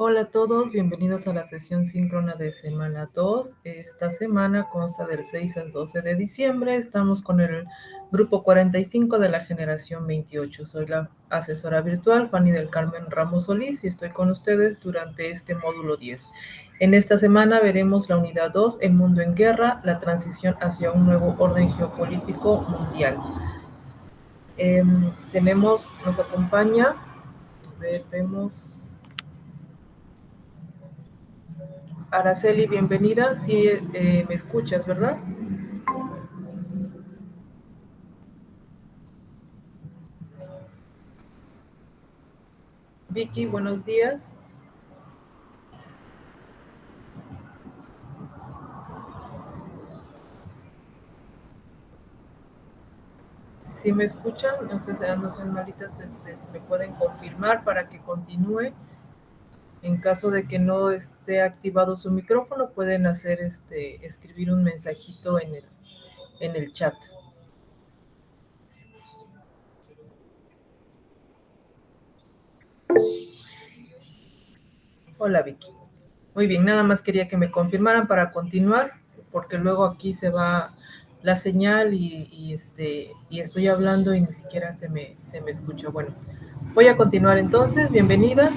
Hola a todos, bienvenidos a la sesión síncrona de semana 2. Esta semana consta del 6 al 12 de diciembre. Estamos con el grupo 45 de la generación 28. Soy la asesora virtual Fanny del Carmen Ramos Solís y estoy con ustedes durante este módulo 10. En esta semana veremos la unidad 2, el mundo en guerra, la transición hacia un nuevo orden geopolítico mundial. Nos acompaña, vemos... Araceli, bienvenida. Sí, me escuchas, ¿verdad? Vicky, buenos días. Si me escuchan, no sé, no son malitas, si me pueden confirmar para que continúe. En caso de que no esté activado su micrófono, pueden hacer escribir un mensajito en el chat. Hola, Vicky. Muy bien, nada más quería que me confirmaran para continuar, porque luego aquí se va la señal y estoy hablando y ni siquiera se me escucha. Bueno, voy a continuar entonces. Bienvenidas.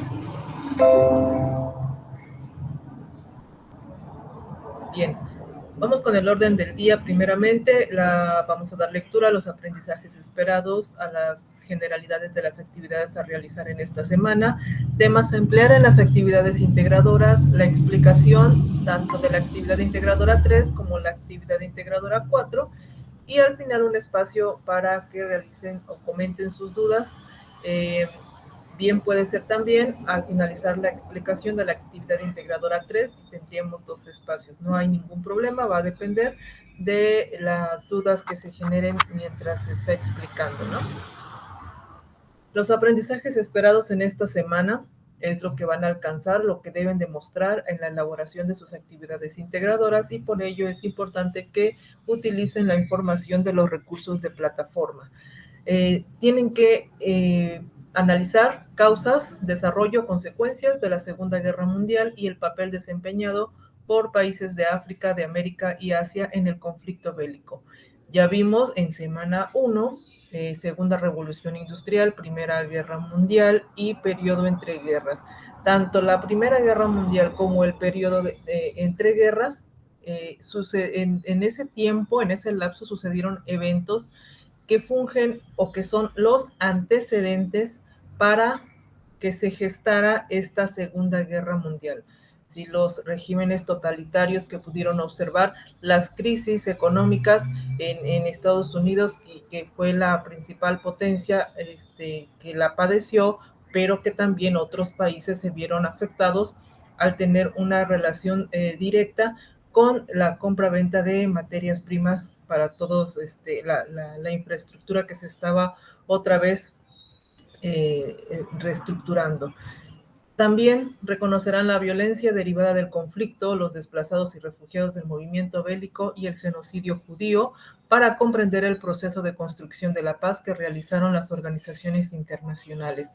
Bien, vamos con el orden del día. Primeramente, vamos a dar lectura a los aprendizajes esperados, a las generalidades de las actividades a realizar en esta semana, temas a emplear en las actividades integradoras, la explicación tanto de la actividad integradora 3 como la actividad integradora 4, y al final un espacio para que realicen o comenten sus dudas. Bien puede ser también al finalizar la explicación de la actividad integradora 3, tendríamos dos espacios. No hay ningún problema, va a depender de las dudas que se generen mientras se está explicando, ¿no? Los aprendizajes esperados en esta semana es lo que van a alcanzar, lo que deben demostrar en la elaboración de sus actividades integradoras, y por ello es importante que utilicen la información de los recursos de plataforma. Tienen que analizar causas, desarrollo, consecuencias de la Segunda Guerra Mundial y el papel desempeñado por países de África, de América y Asia en el conflicto bélico. Ya vimos en semana 1, Segunda Revolución Industrial, Primera Guerra Mundial y periodo entre guerras. Tanto la Primera Guerra Mundial como el periodo entre guerras, en ese tiempo, en ese lapso, sucedieron eventos que fungen o que son los antecedentes para que se gestara esta Segunda Guerra Mundial. Si los regímenes totalitarios que pudieron observar, las crisis económicas en Estados Unidos, y que fue la principal potencia que la padeció, pero que también otros países se vieron afectados al tener una relación directa con la compra-venta de materias primas para todos, la infraestructura que se estaba otra vez reestructurando. También reconocerán la violencia derivada del conflicto, los desplazados y refugiados del movimiento bélico y el genocidio judío, para comprender el proceso de construcción de la paz que realizaron las organizaciones internacionales.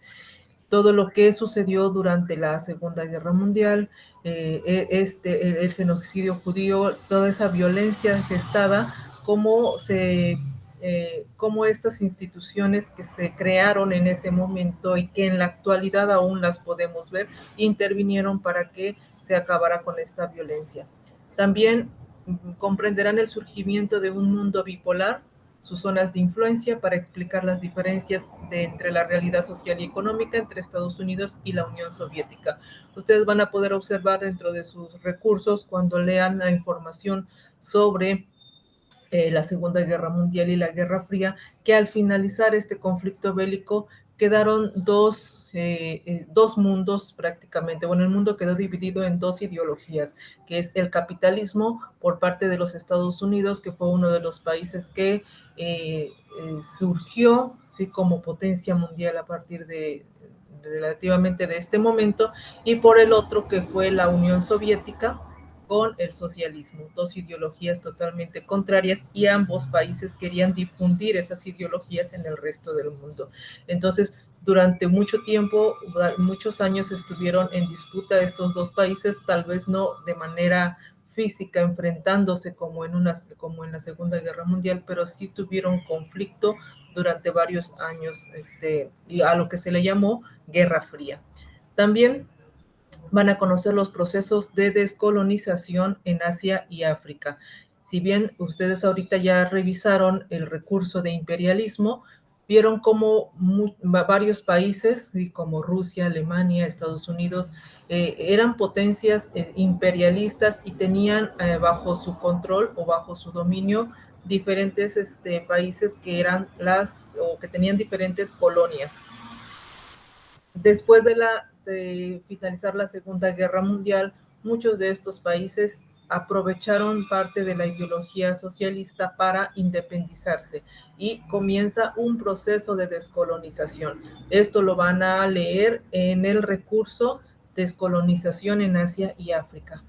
Todo lo que sucedió durante la Segunda Guerra Mundial, el genocidio judío, toda esa violencia gestada, cómo estas instituciones que se crearon en ese momento y que en la actualidad aún las podemos ver, intervinieron para que se acabara con esta violencia. También comprenderán el surgimiento de un mundo bipolar, sus zonas de influencia, para explicar las diferencias entre la realidad social y económica entre Estados Unidos y la Unión Soviética. Ustedes van a poder observar dentro de sus recursos, cuando lean la información sobre la Segunda Guerra Mundial y la Guerra Fría, que al finalizar este conflicto bélico quedaron dos mundos prácticamente. Bueno, el mundo quedó dividido en dos ideologías, que es el capitalismo por parte de los Estados Unidos, que fue uno de los países que surgió, sí, como potencia mundial a partir de relativamente de este momento, y por el otro, que fue la Unión Soviética con el socialismo, dos ideologías totalmente contrarias, y ambos países querían difundir esas ideologías en el resto del mundo. Entonces, Durante mucho tiempo, muchos años estuvieron en disputa estos dos países, tal vez no de manera física enfrentándose como en la Segunda Guerra Mundial, pero sí tuvieron conflicto durante varios años, y a lo que se le llamó Guerra Fría. También van a conocer los procesos de descolonización en Asia y África. Si bien ustedes ahorita ya revisaron el recurso de imperialismo, vieron cómo varios países, como Rusia, Alemania, Estados Unidos, eran potencias imperialistas y tenían bajo su control o bajo su dominio diferentes países que eran o que tenían diferentes colonias. Después de finalizar la Segunda Guerra Mundial, muchos de estos países aprovecharon parte de la ideología socialista para independizarse y comienza un proceso de descolonización. Esto lo van a leer en el recurso Descolonización en Asia y África.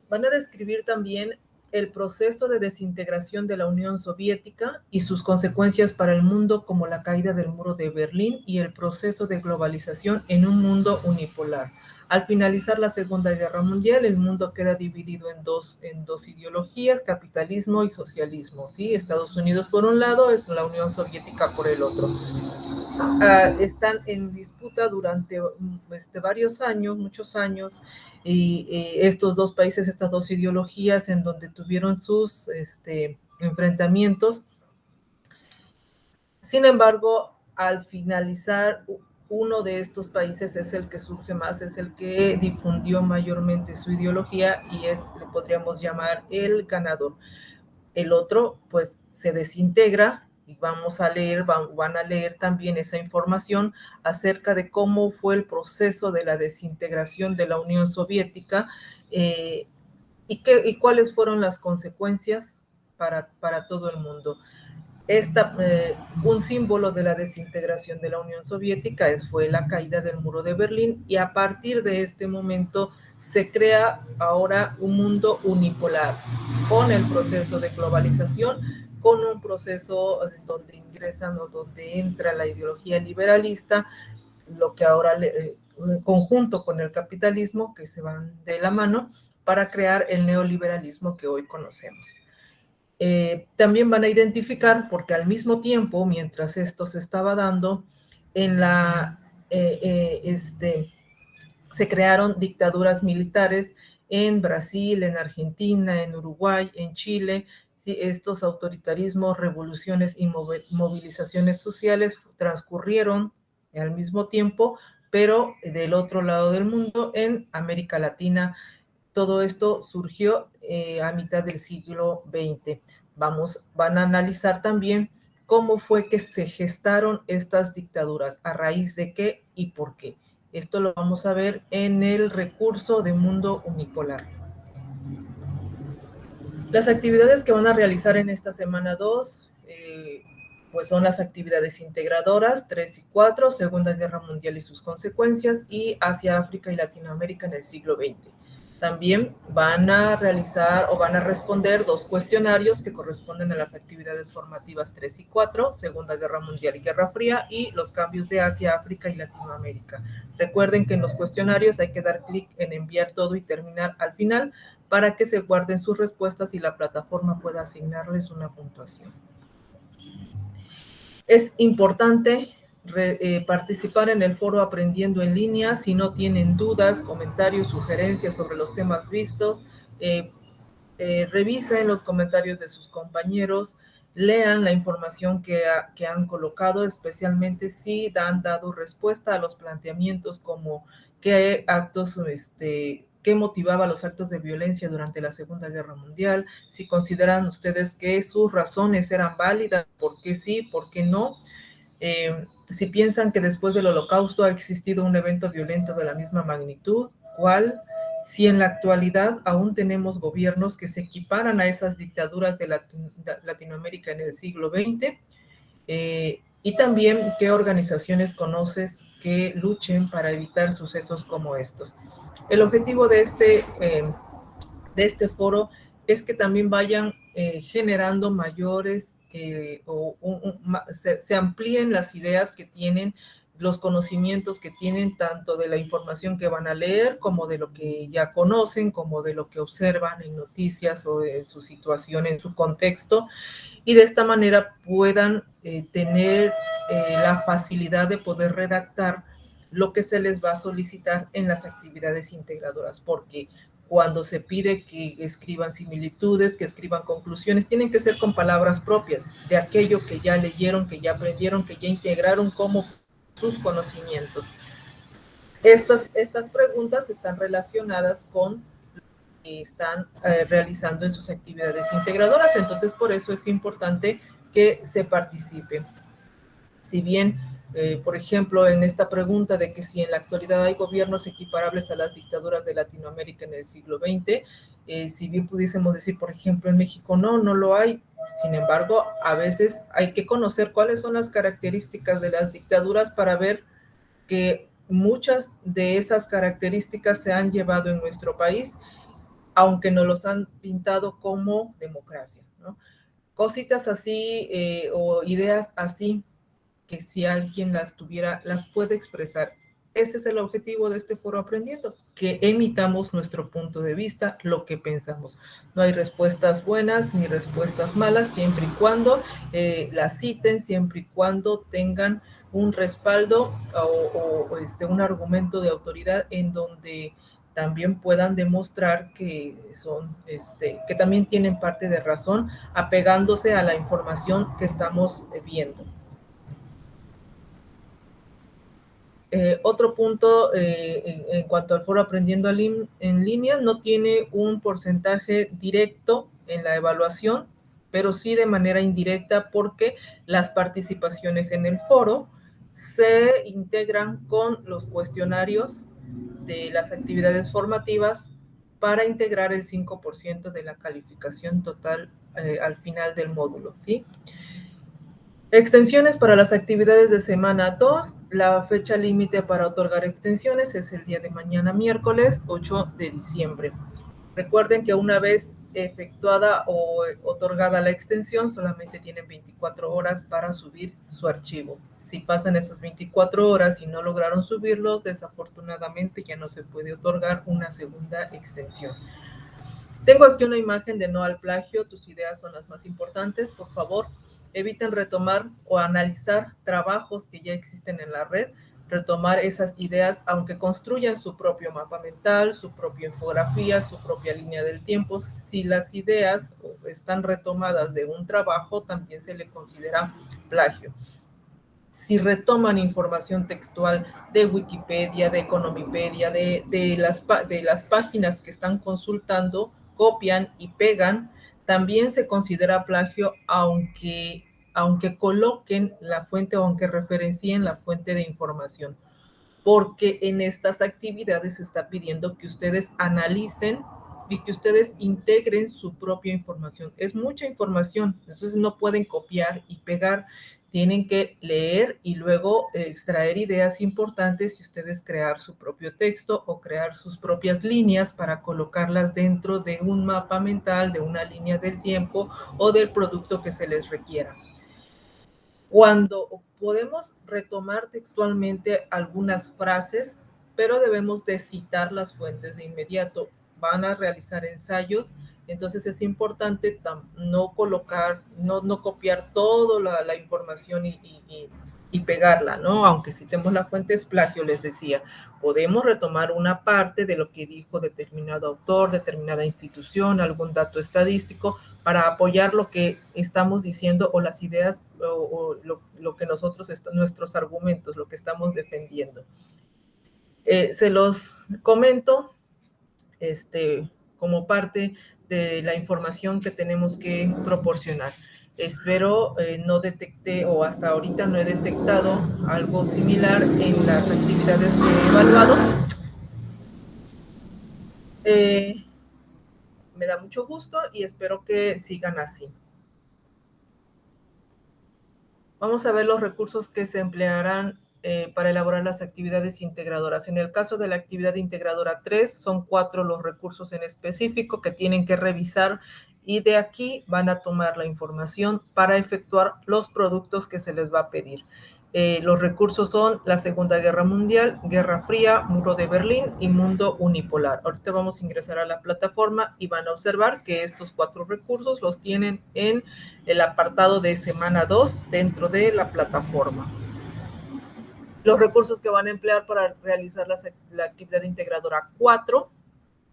Van a describir también el proceso de desintegración de la Unión Soviética y sus consecuencias para el mundo, como la caída del muro de Berlín y el proceso de globalización en un mundo unipolar. Al finalizar la Segunda Guerra Mundial, el mundo queda dividido en dos ideologías, capitalismo y socialismo, ¿sí? Estados Unidos por un lado, es la Unión Soviética por el otro. Están en disputa durante varios años, muchos años, y estos dos países, estas dos ideologías en donde tuvieron sus enfrentamientos. Sin embargo, al finalizar, uno de estos países es el que surge más, es el que difundió mayormente su ideología y le podríamos llamar el ganador. El otro, pues, se desintegra y vamos a leer, van a leer también esa información acerca de cómo fue el proceso de la desintegración de la Unión Soviética y cuáles fueron las consecuencias para todo el mundo. Un símbolo de la desintegración de la Unión Soviética fue la caída del muro de Berlín, y a partir de este momento se crea ahora un mundo unipolar con el proceso de globalización, con un proceso donde ingresan o donde entra la ideología liberalista, lo que ahora conjunto con el capitalismo, que se van de la mano para crear el neoliberalismo que hoy conocemos. También van a identificar, porque al mismo tiempo, mientras esto se estaba dando, se crearon dictaduras militares en Brasil, en Argentina, en Uruguay, en Chile. Sí, estos autoritarismos, revoluciones y movilizaciones sociales transcurrieron al mismo tiempo, pero del otro lado del mundo, en América Latina. Todo esto surgió a mitad del siglo XX. Van a analizar también cómo fue que se gestaron estas dictaduras, a raíz de qué y por qué. Esto lo vamos a ver en el recurso de Mundo Unipolar. Las actividades que van a realizar en esta semana 2, pues son las actividades integradoras 3 y 4, Segunda Guerra Mundial y sus consecuencias, y Asia, África y Latinoamérica en el siglo XX. También van a realizar o van a responder 2 cuestionarios que corresponden a las actividades formativas 3 y 4, Segunda Guerra Mundial y Guerra Fría, y los cambios de Asia, África y Latinoamérica. Recuerden que en los cuestionarios hay que dar clic en enviar todo y terminar al final para que se guarden sus respuestas y la plataforma pueda asignarles una puntuación. Es importante participar en el foro Aprendiendo en Línea. Si no tienen dudas, comentarios, sugerencias sobre los temas vistos, revisen los comentarios de sus compañeros, lean la información que han colocado, especialmente si han dado respuesta a los planteamientos como qué actos, qué motivaba los actos de violencia durante la Segunda Guerra Mundial, si consideran ustedes que sus razones eran válidas, por qué sí, por qué no. Si piensan que después del Holocausto ha existido un evento violento de la misma magnitud, ¿cuál? Si en la actualidad aún tenemos gobiernos que se equiparan a esas dictaduras de Latinoamérica en el siglo XX, y también qué organizaciones conoces que luchen para evitar sucesos como estos. El objetivo de este foro es que también vayan generando mayores se amplíen las ideas que tienen, los conocimientos que tienen, tanto de la información que van a leer, como de lo que ya conocen, como de lo que observan en noticias o de su situación en su contexto, y de esta manera puedan tener la facilidad de poder redactar lo que se les va a solicitar en las actividades integradoras, porque cuando se pide que escriban similitudes, que escriban conclusiones, tienen que ser con palabras propias de aquello que ya leyeron, que ya aprendieron, que ya integraron como sus conocimientos. Estas preguntas están relacionadas con que están realizando en sus actividades integradoras, entonces por eso es importante que se participe. Si bien, por ejemplo, en esta pregunta de que si en la actualidad hay gobiernos equiparables a las dictaduras de Latinoamérica en el siglo XX, si bien pudiésemos decir, por ejemplo, en México no lo hay. Sin embargo, a veces hay que conocer cuáles son las características de las dictaduras para ver que muchas de esas características se han llevado en nuestro país, aunque nos los han pintado como democracia, ¿no? Cositas así o ideas así que si alguien las tuviera, las puede expresar. Ese es el objetivo de este foro Aprendiendo, que emitamos nuestro punto de vista, lo que pensamos. No hay respuestas buenas ni respuestas malas, siempre y cuando las citen, siempre y cuando tengan un respaldo o un argumento de autoridad en donde también puedan demostrar que son, que también tienen parte de razón, apegándose a la información que estamos viendo. Otro punto en cuanto al foro Aprendiendo en línea, no tiene un porcentaje directo en la evaluación, pero sí de manera indirecta, porque las participaciones en el foro se integran con los cuestionarios de las actividades formativas para integrar el 5% de la calificación total al final del módulo, ¿sí? Extensiones para las actividades de semana 2. La fecha límite para otorgar extensiones es el día de mañana, miércoles 8 de diciembre. Recuerden que una vez efectuada o otorgada la extensión, solamente tienen 24 horas para subir su archivo. Si pasan esas 24 horas y no lograron subirlo, desafortunadamente ya no se puede otorgar una segunda extensión. Tengo aquí una imagen de No al Plagio, tus ideas son las más importantes. Por favor, eviten retomar o analizar trabajos que ya existen en la red, retomar esas ideas, aunque construyan su propio mapa mental, su propia infografía, su propia línea del tiempo. Si las ideas están retomadas de un trabajo, también se le considera plagio. Si retoman información textual de Wikipedia, de Economipedia, de las páginas que están consultando, copian y pegan, también se considera plagio, aunque coloquen la fuente o aunque referencien la fuente de información, porque en estas actividades se está pidiendo que ustedes analicen y que ustedes integren su propia información. Es mucha información, entonces no pueden copiar y pegar, tienen que leer y luego extraer ideas importantes y ustedes crear su propio texto o crear sus propias líneas para colocarlas dentro de un mapa mental, de una línea del tiempo o del producto que se les requiera. Cuando podemos retomar textualmente algunas frases, pero debemos de citar las fuentes de inmediato. Van a realizar ensayos, entonces es importante no colocar, no copiar toda la información y pegarla, ¿no? Aunque citemos la fuente es plagio, les decía. Podemos retomar una parte de lo que dijo determinado autor, determinada institución, algún dato estadístico, para apoyar lo que estamos diciendo o las ideas o lo que nuestros argumentos, lo que estamos defendiendo. Se los comento como parte de la información que tenemos que proporcionar. Espero no detecté o hasta ahorita no he detectado algo similar en las actividades que he evaluado. Me da mucho gusto y espero que sigan así. Vamos a ver los recursos que se emplearán para elaborar las actividades integradoras. En el caso de la actividad integradora 3, son 4 los recursos en específico que tienen que revisar y de aquí van a tomar la información para efectuar los productos que se les va a pedir. Los recursos son la Segunda Guerra Mundial, Guerra Fría, Muro de Berlín y Mundo Unipolar. Ahorita vamos a ingresar a la plataforma y van a observar que estos 4 recursos los tienen en el apartado de semana 2 dentro de la plataforma. Los recursos que van a emplear para realizar la actividad integradora 4,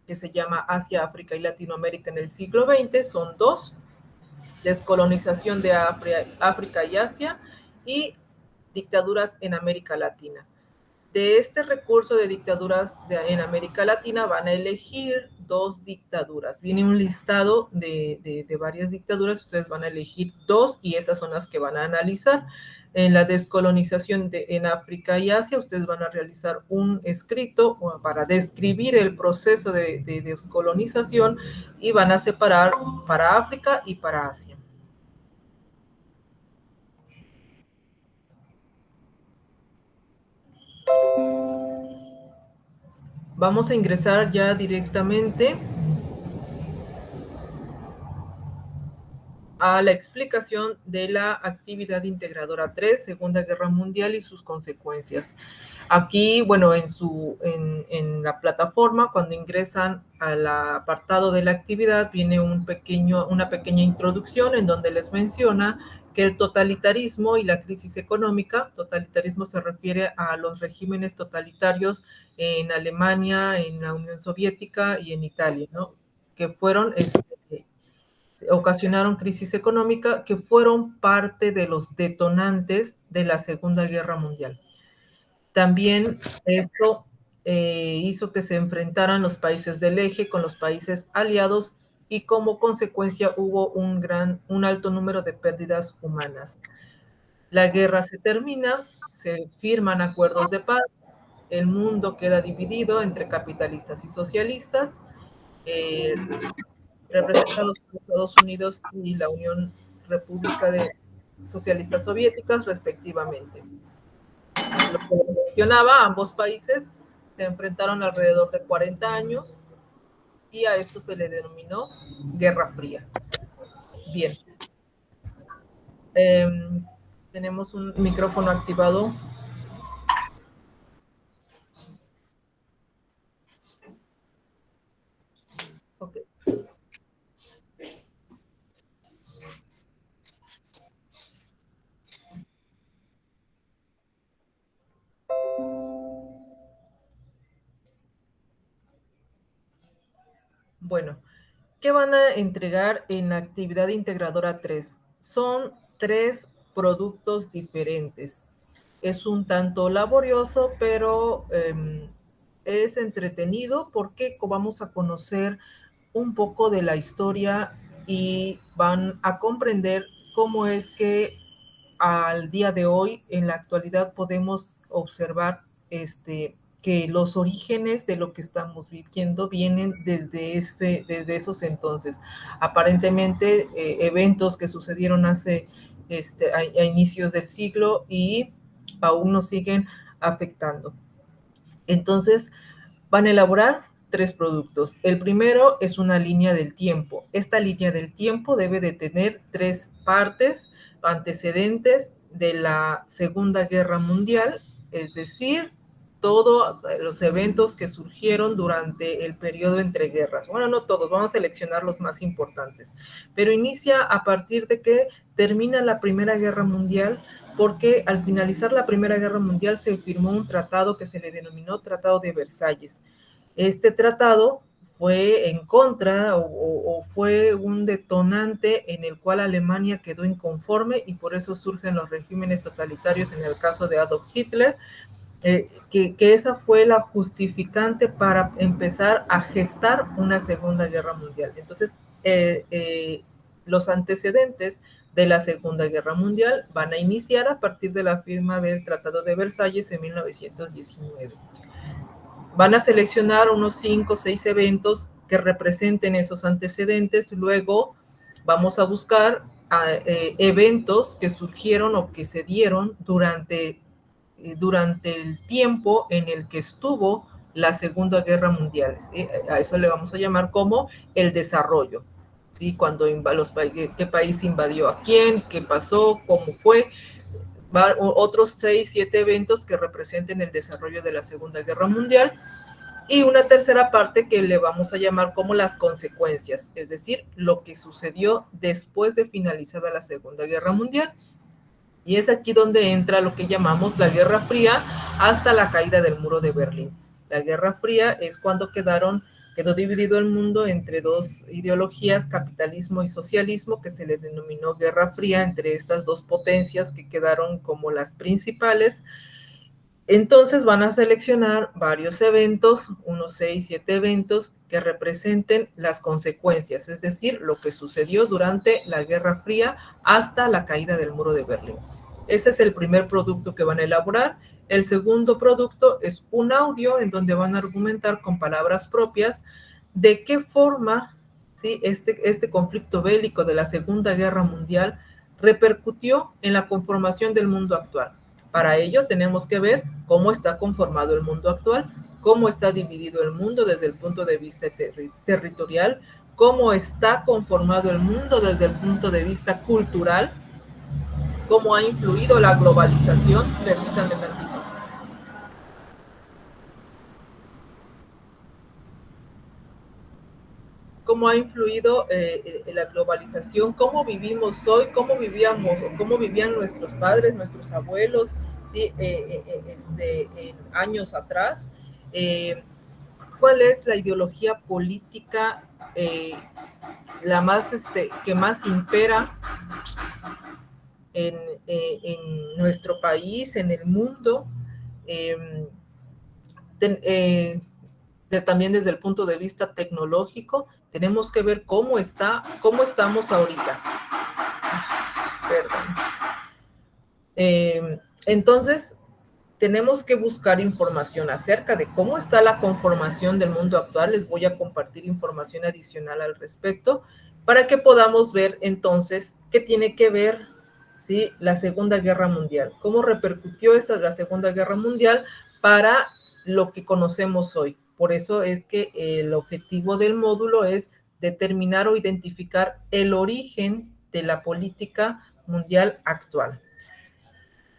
que se llama Asia, África y Latinoamérica en el siglo XX, son 2: descolonización de África y Asia, y dictaduras en América Latina. De este recurso de dictaduras en América Latina van a elegir 2 dictaduras. Viene un listado de varias dictaduras, ustedes van a elegir 2 y esas son las que van a analizar. En la descolonización en África y Asia, ustedes van a realizar un escrito para describir el proceso de descolonización y van a separar para África y para Asia. Vamos a ingresar ya directamente a la explicación de la actividad integradora 3, Segunda Guerra Mundial y sus consecuencias. Aquí, bueno, en la plataforma, cuando ingresan al apartado de la actividad, viene una pequeña introducción en donde les menciona que el totalitarismo y la crisis económica, totalitarismo se refiere a los regímenes totalitarios en Alemania, en la Unión Soviética y en Italia, ¿no? Que fueron, ocasionaron crisis económica, que fueron parte de los detonantes de la Segunda Guerra Mundial. También esto hizo que se enfrentaran los países del eje con los países aliados y como consecuencia hubo un alto número de pérdidas humanas. La guerra se termina, se firman acuerdos de paz, el mundo queda dividido entre capitalistas y socialistas, representados por Estados Unidos y la Unión República de Socialistas Soviéticas, respectivamente. Lo que mencionaba, ambos países se enfrentaron alrededor de 40 años y a esto se le denominó Guerra Fría. Bien. Tenemos un micrófono activado. Ok. Bueno, ¿qué van a entregar en la actividad integradora 3? Son 3 productos diferentes. Es un tanto laborioso, pero es entretenido porque vamos a conocer un poco de la historia y van a comprender cómo es que al día de hoy, en la actualidad, podemos observar que los orígenes de lo que estamos viviendo vienen desde esos entonces. Aparentemente, eventos que sucedieron a inicios del siglo y aún nos siguen afectando. Entonces, van a elaborar 3 productos. El primero es una línea del tiempo. Esta línea del tiempo debe de tener 3 partes: antecedentes de la Segunda Guerra Mundial, es decir, todos los eventos que surgieron durante el periodo entre guerras. Bueno, no todos, vamos a seleccionar los más importantes, pero inicia a partir de que termina la Primera Guerra Mundial, porque al finalizar la Primera Guerra Mundial se firmó un tratado que se le denominó Tratado de Versalles. Este tratado fue en contra o fue un detonante en el cual Alemania quedó inconforme y por eso surgen los regímenes totalitarios en el caso de Adolf Hitler, que esa fue la justificante para empezar a gestar una Segunda Guerra Mundial. Entonces, los antecedentes de la Segunda Guerra Mundial van a iniciar a partir de la firma del Tratado de Versalles en 1919. Van a seleccionar unos 5 o 6 eventos que representen esos antecedentes. Luego vamos a buscar eventos que surgieron o que se dieron durante el tiempo en el que estuvo la Segunda Guerra Mundial. A eso le vamos a llamar como el desarrollo. ¿sí? Cuando qué país invadió a quién, qué pasó, cómo fue. Otros 6, 7 eventos que representen el desarrollo de la Segunda Guerra Mundial, y una tercera parte que le vamos a llamar como las consecuencias, es decir, lo que sucedió después de finalizada la Segunda Guerra Mundial. Y es aquí donde entra lo que llamamos la Guerra Fría hasta la caída del muro de Berlín. La Guerra Fría es cuando quedó dividido el mundo entre dos ideologías, capitalismo y socialismo, que se le denominó Guerra Fría entre estas dos potencias que quedaron como las principales. Entonces van a seleccionar varios eventos, unos 6, 7 eventos que representen las consecuencias, es decir, lo que sucedió durante la Guerra Fría hasta la caída del muro de Berlín. Ese es el primer producto que van a elaborar. El segundo producto es un audio en donde van a argumentar con palabras propias de qué forma, ¿sí?, este conflicto bélico de la Segunda Guerra Mundial repercutió en la conformación del mundo actual. Para ello tenemos que ver cómo está conformado el mundo actual, cómo está dividido el mundo desde el punto de vista territorial, cómo está conformado el mundo desde el punto de vista cultural, cómo ha influido la globalización, permítanme tantito, cómo ha influido la globalización, cómo vivimos hoy, cómo vivíamos o cómo vivían nuestros padres, nuestros abuelos, ¿sí? Años atrás. Eh, ¿Cuál es la ideología política la más, que más impera en, en nuestro país, en el mundo? Eh, ten, también desde el punto de vista tecnológico, tenemos que ver cómo estamos ahorita. Perdón. Entonces, tenemos que buscar información acerca de cómo está la conformación del mundo actual. Les voy a compartir información adicional al respecto para que podamos ver entonces qué tiene que ver, ¿sí?, la Segunda Guerra Mundial, cómo repercutió la Segunda Guerra Mundial para lo que conocemos hoy. Por eso es que el objetivo del módulo es determinar o identificar el origen de la política mundial actual.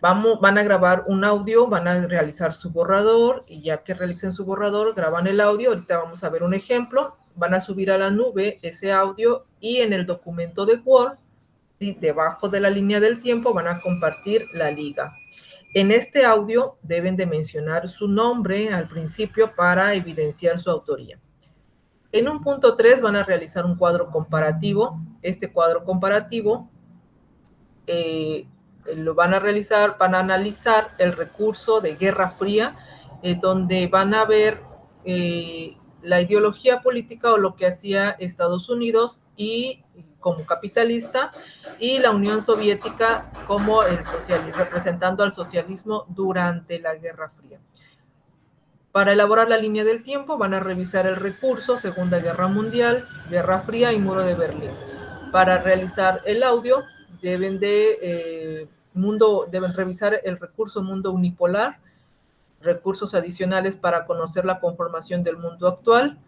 Van a grabar un audio, van a realizar su borrador, y ya que realicen su borrador, graban el audio. Ahorita vamos a ver un ejemplo. Van a subir a la nube ese audio, y en el documento de Word, ¿sí?, debajo de la línea del tiempo, van a compartir la liga. En este audio deben de mencionar su nombre al principio para evidenciar su autoría. En un punto 3 van a realizar un cuadro comparativo. Este cuadro comparativo lo van a realizar, van a analizar el recurso de Guerra Fría, donde van a ver la ideología política o lo que hacía Estados Unidos y como capitalista, y la Unión Soviética como representando al socialismo durante la Guerra Fría. Para elaborar la línea del tiempo van a revisar el recurso Segunda Guerra Mundial, Guerra Fría y Muro de Berlín. Para realizar el audio deben revisar el recurso Mundo Unipolar, recursos adicionales para conocer la conformación del mundo actual,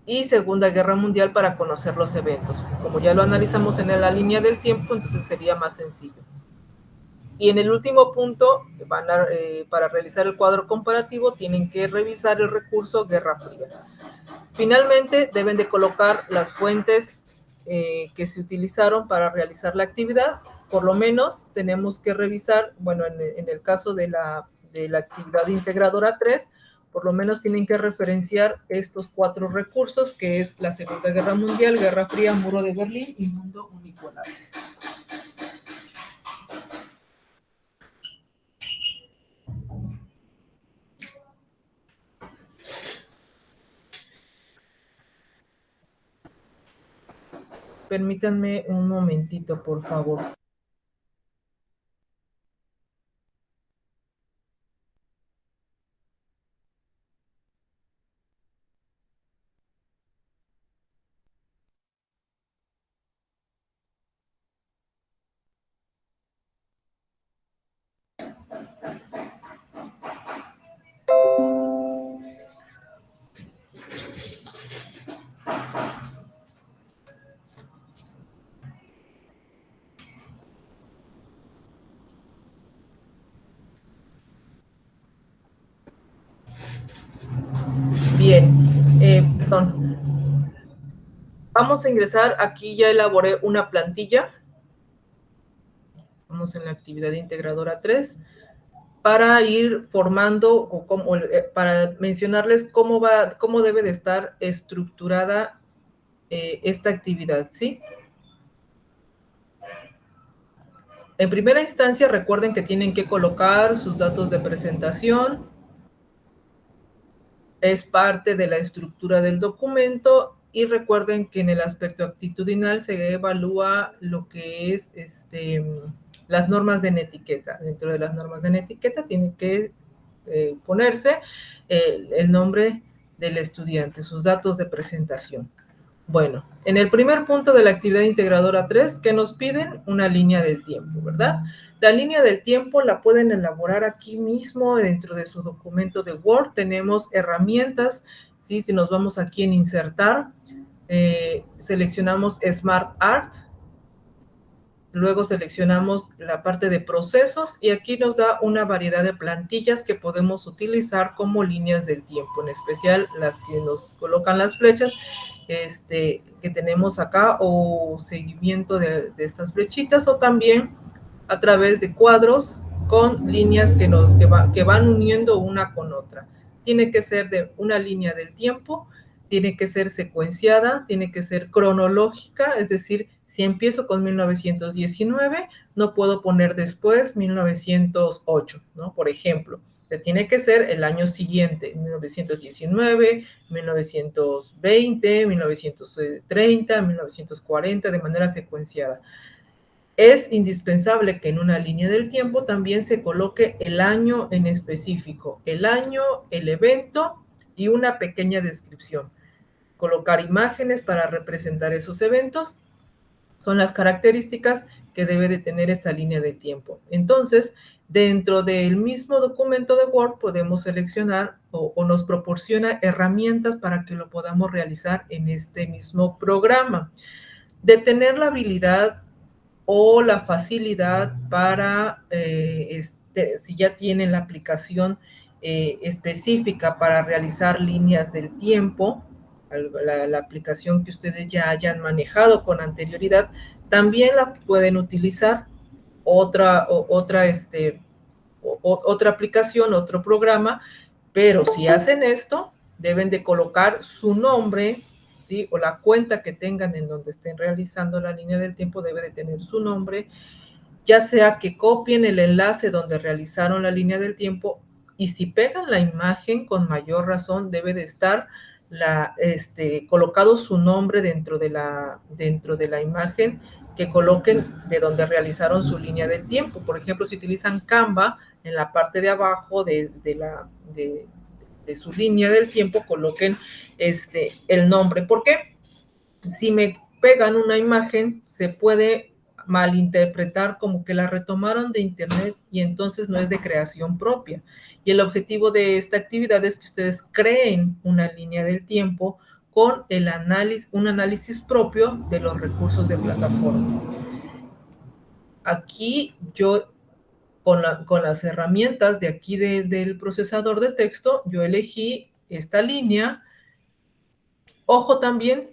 y Segunda Guerra Mundial para conocer los eventos. Pues como ya lo analizamos en la línea del tiempo, entonces sería más sencillo. Y en el último punto, para realizar el cuadro comparativo, tienen que revisar el recurso Guerra Fría. Finalmente, deben de colocar las fuentes que se utilizaron para realizar la actividad. Por lo menos tenemos que revisar, bueno, en el caso de la actividad integradora 3, por lo menos tienen que referenciar estos 4 recursos, que es la Segunda Guerra Mundial, Guerra Fría, Muro de Berlín y Mundo Unipolar. Permítanme un momentito, por favor. Perdón. Vamos a ingresar, aquí ya elaboré una plantilla. Estamos en la actividad integradora 3 para ir formando o para mencionarles cómo debe de estar estructurada esta actividad, ¿sí? En primera instancia, recuerden que tienen que colocar sus datos de presentación. Es parte de la estructura del documento y recuerden que en el aspecto actitudinal se evalúa lo que es las normas de etiqueta. Dentro de las normas de etiqueta tiene que ponerse el nombre del estudiante, sus datos de presentación. Bueno, en el primer punto de la actividad integradora 3, ¿qué nos piden? Una línea del tiempo, ¿verdad? La línea del tiempo la pueden elaborar aquí mismo dentro de su documento de Word. Tenemos herramientas, ¿sí? Si nos vamos aquí en insertar, seleccionamos Smart Art, luego seleccionamos la parte de procesos y aquí nos da una variedad de plantillas que podemos utilizar como líneas del tiempo, en especial las que nos colocan las flechas que tenemos acá o seguimiento de estas flechitas o también a través de cuadros con líneas que van uniendo una con otra. Tiene que ser de una línea del tiempo, tiene que ser secuenciada, tiene que ser cronológica, es decir, si empiezo con 1919, no puedo poner después 1908, ¿no? Por ejemplo, tiene que ser el año siguiente, 1919, 1920, 1930, 1940, de manera secuenciada. Es indispensable que en una línea del tiempo también se coloque el año en específico, el año, el evento y una pequeña descripción. Colocar imágenes para representar esos eventos son las características que debe de tener esta línea de tiempo. Entonces, dentro del mismo documento de Word podemos seleccionar o nos proporciona herramientas para que lo podamos realizar en este mismo programa. De tener la habilidad o la facilidad para, si ya tienen la aplicación específica para realizar líneas del tiempo, la aplicación que ustedes ya hayan manejado con anterioridad, también la pueden utilizar otra aplicación, otro programa, pero si hacen esto, deben de colocar su nombre, ¿sí? O la cuenta que tengan en donde estén realizando la línea del tiempo debe de tener su nombre, ya sea que copien el enlace donde realizaron la línea del tiempo y si pegan la imagen, con mayor razón debe de estar colocado su nombre dentro de la imagen que coloquen de donde realizaron su línea del tiempo. Por ejemplo, si utilizan Canva, en la parte de abajo de su línea del tiempo coloquen el nombre. ¿Por qué? Si me pegan una imagen, se puede malinterpretar como que la retomaron de internet y entonces no es de creación propia. Y el objetivo de esta actividad es que ustedes creen una línea del tiempo con un análisis propio de los recursos de plataforma. Aquí yo, con las herramientas de aquí del procesador de texto, yo elegí esta línea. Ojo también,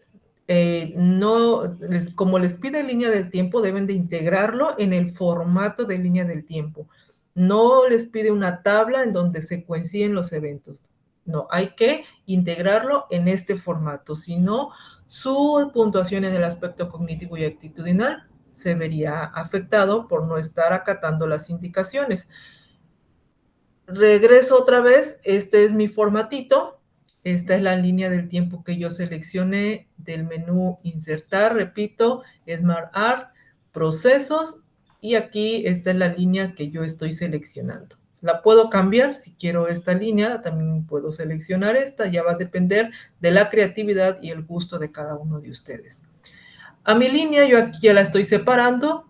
como les pide línea del tiempo, deben de integrarlo en el formato de línea del tiempo. No les pide una tabla en donde secuencien los eventos. No, hay que integrarlo en este formato. Si no, su puntuación en el aspecto cognitivo y actitudinal se vería afectado por no estar acatando las indicaciones. Regreso otra vez, este es mi formatito. Esta es la línea del tiempo que yo seleccioné del menú insertar, repito, Smart Art, procesos, y aquí esta es la línea que yo estoy seleccionando. La puedo cambiar, si quiero esta línea, también puedo seleccionar esta, ya va a depender de la creatividad y el gusto de cada uno de ustedes. A mi línea yo aquí ya la estoy separando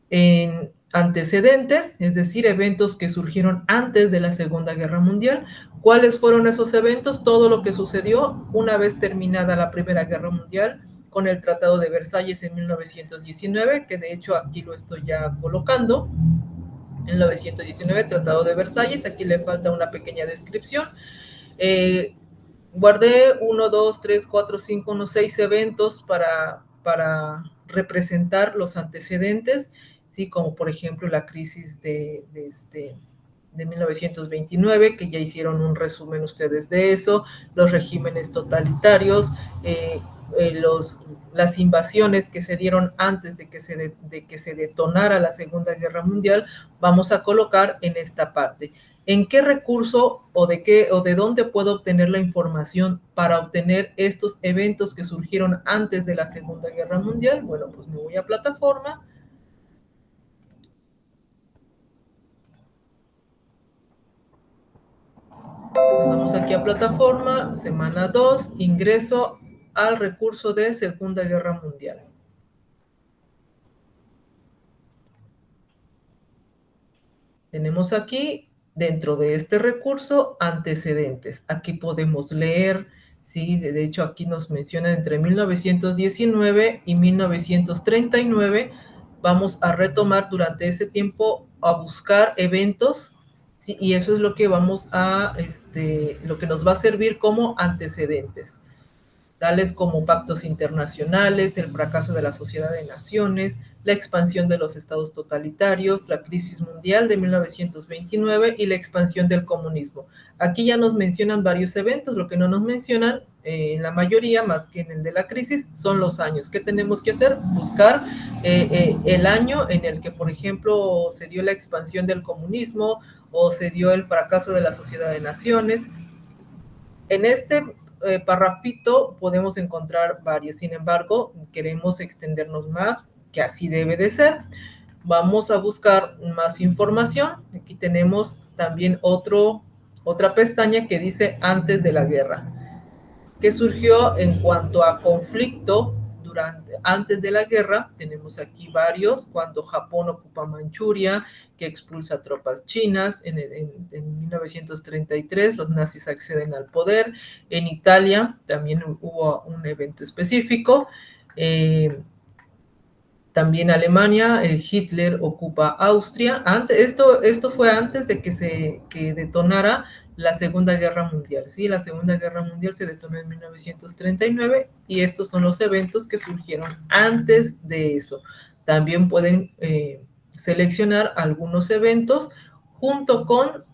en antecedentes, es decir, eventos que surgieron antes de la Segunda Guerra Mundial. ¿Cuáles fueron esos eventos? Todo lo que sucedió una vez terminada la Primera Guerra Mundial con el Tratado de Versalles en 1919, que de hecho aquí lo estoy ya colocando. 1919, Tratado de Versalles, aquí le falta una pequeña descripción. Guardé 1, 2, 3, 4, 5, unos 6 eventos para representar los antecedentes, ¿sí? Como por ejemplo la crisis de 1929, que ya hicieron un resumen ustedes de eso, los regímenes totalitarios, las invasiones que se dieron antes de que se detonara la Segunda Guerra Mundial, vamos a colocar en esta parte. ¿En qué recurso o de dónde puedo obtener la información para obtener estos eventos que surgieron antes de la Segunda Guerra Mundial? Bueno, pues me voy a plataforma. Nos vamos aquí a plataforma, semana 2, ingreso al recurso de Segunda Guerra Mundial. Tenemos aquí, dentro de este recurso, antecedentes. Aquí podemos leer, ¿sí? De hecho, aquí nos menciona entre 1919 y 1939. Vamos a retomar durante ese tiempo a buscar eventos, ¿sí? Y eso es lo que vamos a, lo que nos va a servir como antecedentes, tales como pactos internacionales, el fracaso de la Sociedad de Naciones, la expansión de los estados totalitarios, la crisis mundial de 1929 y la expansión del comunismo. Aquí ya nos mencionan varios eventos, lo que no nos mencionan en la mayoría, más que en el de la crisis, son los años. ¿Qué tenemos que hacer? Buscar el año en el que, por ejemplo, se dio la expansión del comunismo o se dio el fracaso de la Sociedad de Naciones. En este parrafito podemos encontrar varios, sin embargo, queremos extendernos más, que así debe de ser. Vamos a buscar más información. Aquí tenemos también otra pestaña que dice antes de la guerra, que surgió en cuanto a conflicto antes de la guerra. Tenemos aquí varios: cuando Japón ocupa Manchuria, que expulsa tropas chinas; en 1933 los nazis acceden al poder; en Italia también hubo un evento específico; también Alemania, Hitler ocupa Austria. Esto fue antes de que detonara la Segunda Guerra Mundial. ¿Sí? La Segunda Guerra Mundial se detonó en 1939 y estos son los eventos que surgieron antes de eso. También pueden seleccionar algunos eventos junto con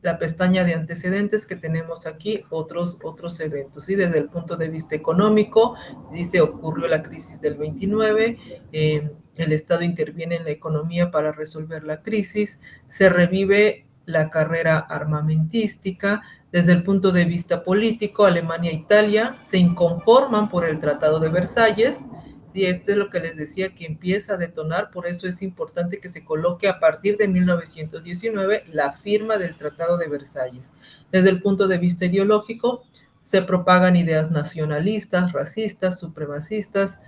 la pestaña de antecedentes, que tenemos aquí otros eventos. ¿Sí? Desde el punto de vista económico, dice: ocurrió la crisis del 29, el Estado interviene en la economía para resolver la crisis, se revive la carrera armamentística. Desde el punto de vista político, Alemania e Italia se inconforman por el Tratado de Versalles. Sí, esto es lo que les decía, que empieza a detonar. Por eso es importante que se coloque a partir de 1919 la firma del Tratado de Versalles. Desde el punto de vista ideológico, se propagan ideas nacionalistas, racistas, supremacistas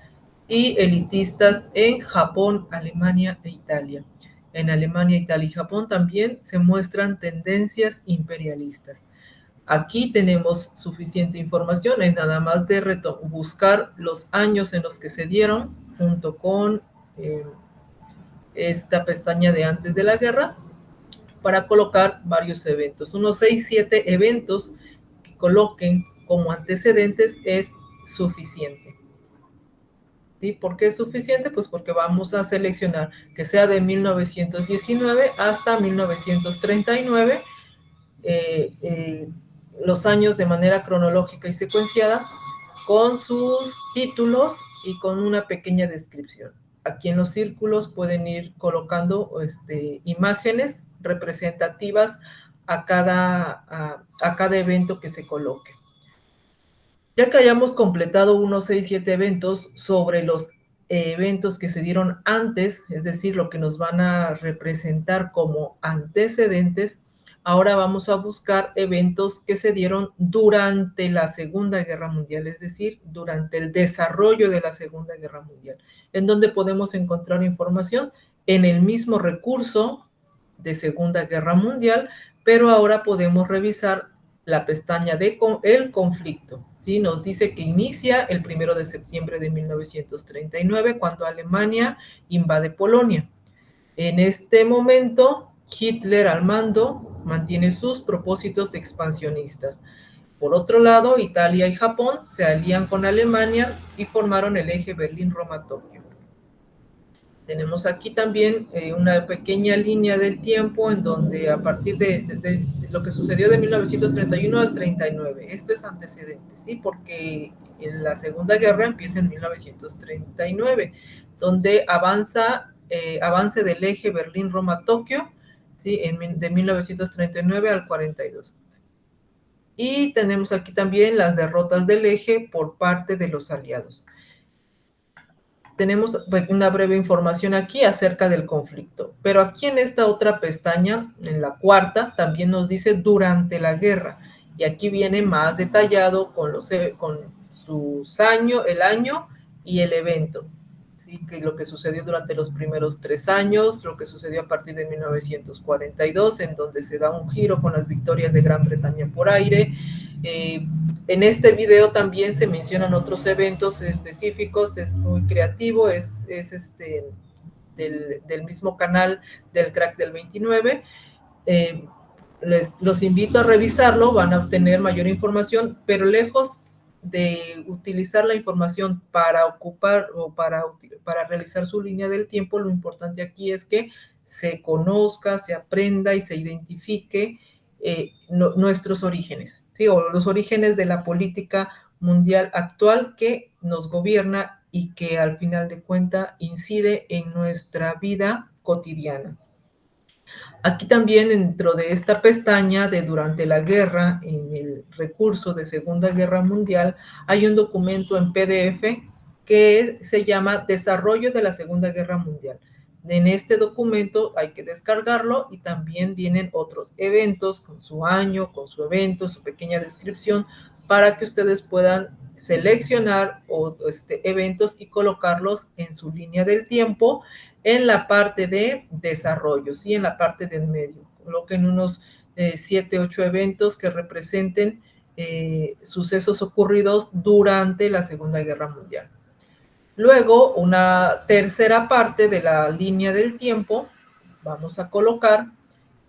y elitistas en Japón, Alemania e Italia. En Alemania, Italia y Japón también se muestran tendencias imperialistas. Aquí tenemos suficiente información, es nada más de buscar los años en los que se dieron, junto con esta pestaña de antes de la guerra, para colocar varios eventos. Unos 6, 7 eventos que coloquen como antecedentes es suficiente. ¿Sí? ¿Por qué es suficiente? Pues porque vamos a seleccionar que sea de 1919 hasta 1939, los años de manera cronológica y secuenciada, con sus títulos y con una pequeña descripción. Aquí en los círculos pueden ir colocando imágenes representativas a cada evento que se coloque. Ya que hayamos completado unos 6, 7 eventos sobre los eventos que se dieron antes, es decir, lo que nos van a representar como antecedentes, ahora vamos a buscar eventos que se dieron durante la Segunda Guerra Mundial, es decir, durante el desarrollo de la Segunda Guerra Mundial, en donde podemos encontrar información en el mismo recurso de Segunda Guerra Mundial, pero ahora podemos revisar la pestaña de el conflicto. ¿Sí? Nos dice que inicia el 1 de septiembre de 1939, cuando Alemania invade Polonia. En este momento, Hitler al mando mantiene sus propósitos expansionistas. Por otro lado, Italia y Japón se alían con Alemania y formaron el eje Berlín-Roma-Tokio. Tenemos aquí también una pequeña línea del tiempo en donde a partir de lo que sucedió de 1931 al 39, esto es antecedente, ¿sí? Porque en la Segunda Guerra empieza en 1939, donde avance del eje Berlín-Roma-Tokio, ¿sí? De 1939 al 42. Y tenemos aquí también las derrotas del eje por parte de los aliados. Tenemos una breve información aquí acerca del conflicto, pero aquí en esta otra pestaña, en la cuarta, también nos dice durante la guerra, y aquí viene más detallado con sus años, el año y el evento, ¿sí? Que lo que sucedió durante los primeros 3 años, lo que sucedió a partir de 1942, en donde se da un giro con las victorias de Gran Bretaña por aire. En este video también se mencionan otros eventos específicos, es muy creativo, es del mismo canal del Crack del 29. Los invito a revisarlo, van a obtener mayor información, pero lejos de utilizar la información para ocupar o para realizar su línea del tiempo, lo importante aquí es que se conozca, se aprenda y se identifique nuestros orígenes, ¿sí? O los orígenes de la política mundial actual que nos gobierna y que al final de cuentas incide en nuestra vida cotidiana. Aquí también dentro de esta pestaña de durante la guerra, en el recurso de Segunda Guerra Mundial, hay un documento en PDF que se llama Desarrollo de la Segunda Guerra Mundial. En este documento hay que descargarlo y también vienen otros eventos con su año, con su evento, su pequeña descripción para que ustedes puedan seleccionar eventos y colocarlos en su línea del tiempo en la parte de desarrollo, ¿sí? En la parte del medio. Coloquen unos 7, 8 eventos que representen sucesos ocurridos durante la Segunda Guerra Mundial. Luego, una tercera parte de la línea del tiempo, vamos a colocar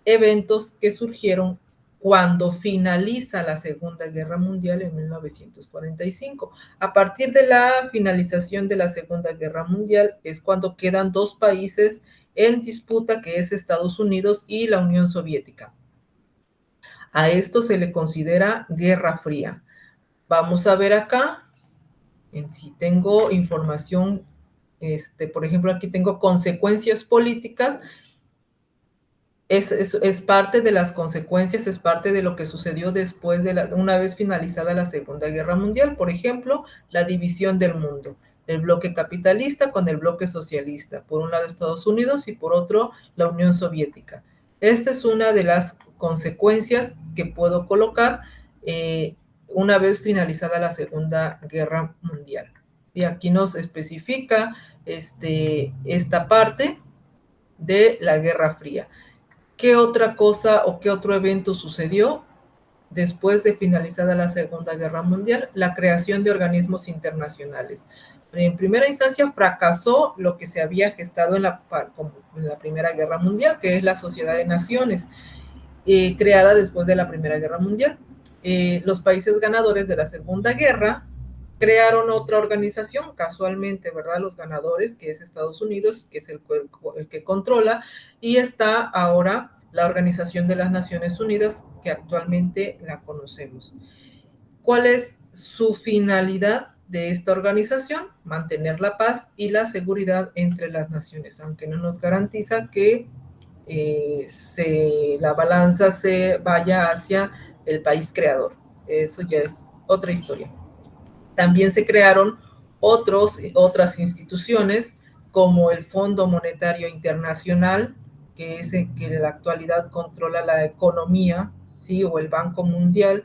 eventos que surgieron cuando finaliza la Segunda Guerra Mundial en 1945. A partir de la finalización de la Segunda Guerra Mundial es cuando quedan 2 países en disputa, que es Estados Unidos y la Unión Soviética. A esto se le considera Guerra Fría. Vamos a ver acá, si tengo información, por ejemplo, aquí tengo consecuencias políticas. Es parte de las consecuencias, es parte de lo que sucedió después una vez finalizada la Segunda Guerra Mundial. Por ejemplo, la división del mundo, el bloque capitalista con el bloque socialista, por un lado Estados Unidos y por otro la Unión Soviética. Esta es una de las consecuencias que puedo colocar una vez finalizada la Segunda Guerra Mundial. Y aquí nos especifica esta parte de la Guerra Fría. ¿Qué otra cosa o qué otro evento sucedió después de finalizada la Segunda Guerra Mundial? La creación de organismos internacionales. En primera instancia fracasó lo que se había gestado en la Primera Guerra Mundial, que es la Sociedad de Naciones, creada después de la Primera Guerra Mundial. Los países ganadores de la Segunda Guerra crearon otra organización, casualmente, ¿verdad? Los ganadores, que es Estados Unidos, que es el que controla, y está ahora la Organización de las Naciones Unidas, que actualmente la conocemos. ¿Cuál es su finalidad de esta organización? Mantener la paz y la seguridad entre las naciones, aunque no nos garantiza que la balanza se vaya hacia el país creador. Eso ya es otra historia. También se crearon otras instituciones como el Fondo Monetario Internacional, que es el que en la actualidad controla la economía, ¿sí? O el Banco Mundial,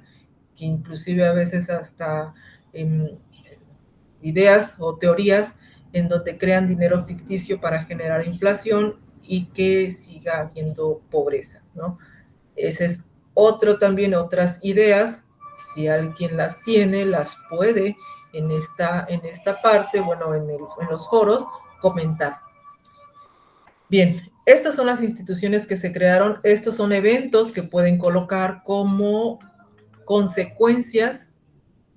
que inclusive a veces hasta ideas o teorías en donde crean dinero ficticio para generar inflación y que siga habiendo pobreza, ¿no? Ese es también otras ideas, si alguien las tiene, las puede en esta parte, bueno, en los foros, comentar. Bien, estas son las instituciones que se crearon, estos son eventos que pueden colocar como consecuencias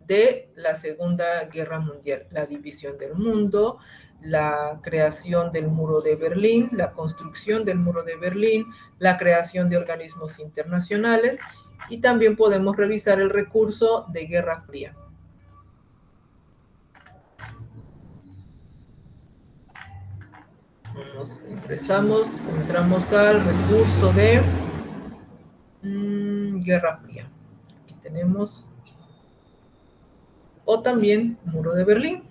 de la Segunda Guerra Mundial, la división del mundo, la creación del muro de Berlín, la construcción del muro de Berlín, la creación de organismos internacionales, y también podemos revisar el recurso de Guerra Fría. Entramos al recurso de Guerra Fría. Aquí tenemos, o también muro de Berlín.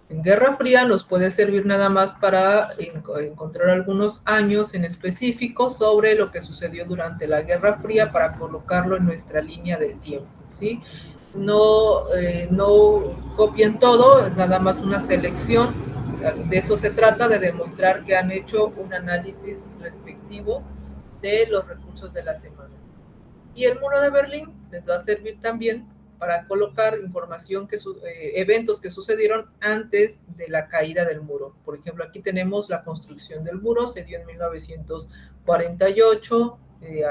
En Guerra Fría nos puede servir nada más para encontrar algunos años en específico sobre lo que sucedió durante la Guerra Fría para colocarlo en nuestra línea del tiempo, ¿sí? No copien todo, es nada más una selección. De eso se trata, de demostrar que han hecho un análisis respectivo de los recursos de la semana. Y el muro de Berlín les va a servir también para colocar información, eventos que sucedieron antes de la caída del muro. Por ejemplo, aquí tenemos la construcción del muro, se dio en 1948,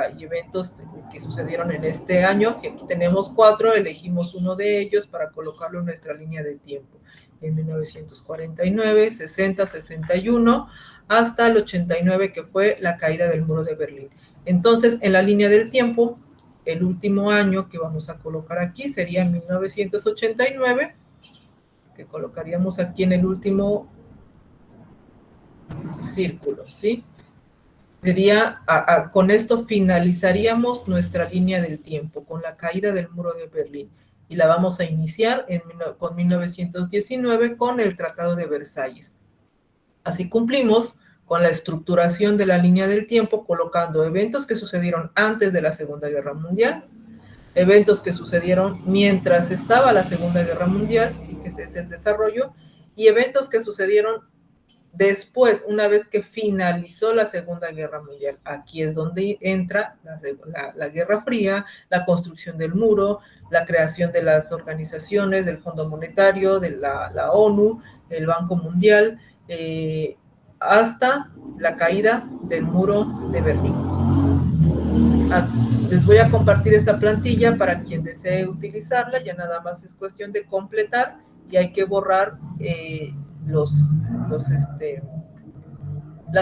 hay eventos que sucedieron en este año, si aquí tenemos 4, elegimos uno de ellos para colocarlo en nuestra línea de tiempo. En 1949, 60, 61, hasta el 89, que fue la caída del muro de Berlín. Entonces, en la línea del tiempo, el último año que vamos a colocar aquí sería 1989, que colocaríamos aquí en el último círculo, ¿sí? Sería, con esto finalizaríamos nuestra línea del tiempo, con la caída del muro de Berlín, y la vamos a iniciar con 1919 con el Tratado de Versalles. Así cumplimos con la estructuración de la línea del tiempo, colocando eventos que sucedieron antes de la Segunda Guerra Mundial, eventos que sucedieron mientras estaba la Segunda Guerra Mundial, sí, que ese es el desarrollo, y eventos que sucedieron después, una vez que finalizó la Segunda Guerra Mundial. Aquí es donde entra la Guerra Fría, la construcción del muro, la creación de las organizaciones, del Fondo Monetario, de la ONU, el Banco Mundial, hasta la caída del muro de Berlín. Les voy a compartir esta plantilla para quien desee utilizarla, ya nada más es cuestión de completar y hay que borrar las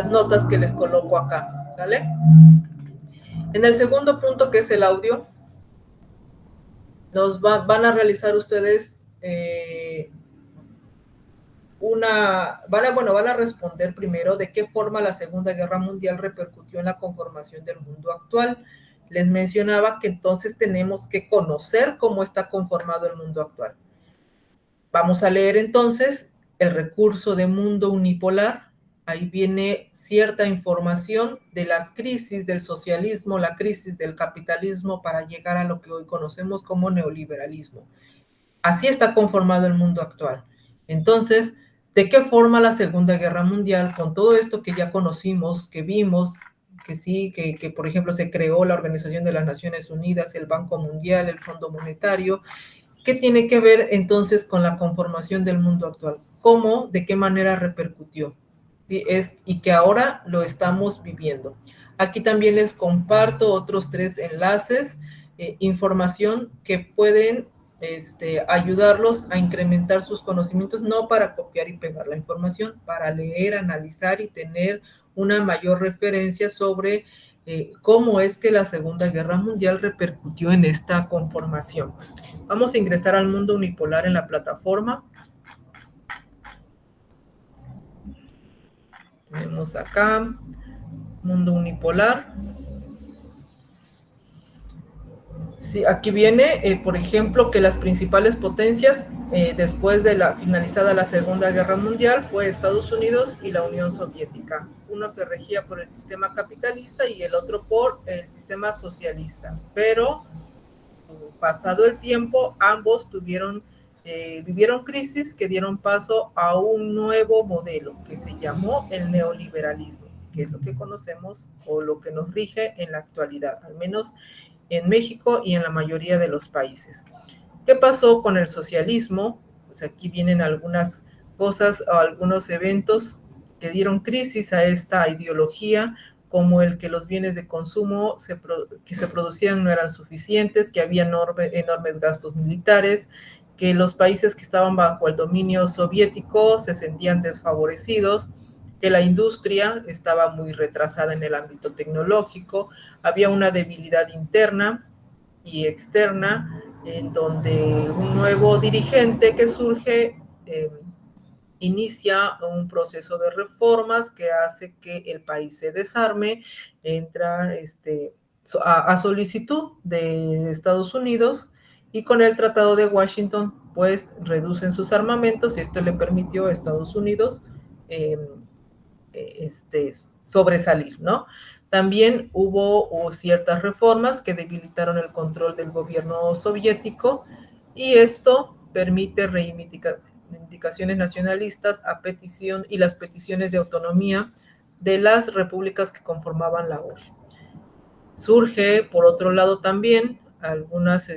notas que les coloco acá, ¿sale? En el segundo punto, que es el audio, van a realizar ustedes van a responder primero de qué forma la Segunda Guerra Mundial repercutió en la conformación del mundo actual. Les mencionaba que entonces tenemos que conocer cómo está conformado el mundo actual. Vamos a leer entonces el recurso de mundo unipolar. Ahí viene cierta información de las crisis del socialismo, la crisis del capitalismo, para llegar a lo que hoy conocemos como neoliberalismo. Así está conformado el mundo actual. Entonces, ¿de qué forma la Segunda Guerra Mundial, con todo esto que ya conocimos, que vimos, que sí, que por ejemplo se creó la Organización de las Naciones Unidas, el Banco Mundial, el Fondo Monetario, qué tiene que ver entonces con la conformación del mundo actual? ¿Cómo, de qué manera repercutió? Y que ahora lo estamos viviendo. Aquí también les comparto otros 3 enlaces, información que pueden ayudarlos a incrementar sus conocimientos, no para copiar y pegar la información, para leer, analizar y tener una mayor referencia sobre cómo es que la Segunda Guerra Mundial repercutió en esta conformación. Vamos a ingresar al mundo unipolar en la plataforma. Tenemos acá mundo unipolar. Sí, aquí viene, por ejemplo, que las principales potencias después de finalizada la Segunda Guerra Mundial fue Estados Unidos y la Unión Soviética. Uno se regía por el sistema capitalista y el otro por el sistema socialista. Pero, pasado el tiempo, ambos vivieron crisis que dieron paso a un nuevo modelo que se llamó el neoliberalismo, que es lo que conocemos o lo que nos rige en la actualidad, al menos en México y en la mayoría de los países. ¿Qué pasó con el socialismo? Pues aquí vienen algunas cosas o algunos eventos que dieron crisis a esta ideología, como el que los bienes de consumo que se producían no eran suficientes, que había enormes gastos militares, que los países que estaban bajo el dominio soviético se sentían desfavorecidos, que la industria estaba muy retrasada en el ámbito tecnológico, había una debilidad interna y externa, en donde un nuevo dirigente que surge inicia un proceso de reformas que hace que el país se desarme, entra a solicitud de Estados Unidos, y con el Tratado de Washington pues reducen sus armamentos, y esto le permitió a Estados Unidos eh, sobresalir, ¿no? También hubo ciertas reformas que debilitaron el control del gobierno soviético, y esto permite reivindicaciones nacionalistas a petición y las peticiones de autonomía de las repúblicas que conformaban la ORI. Surge, por otro lado, también algunas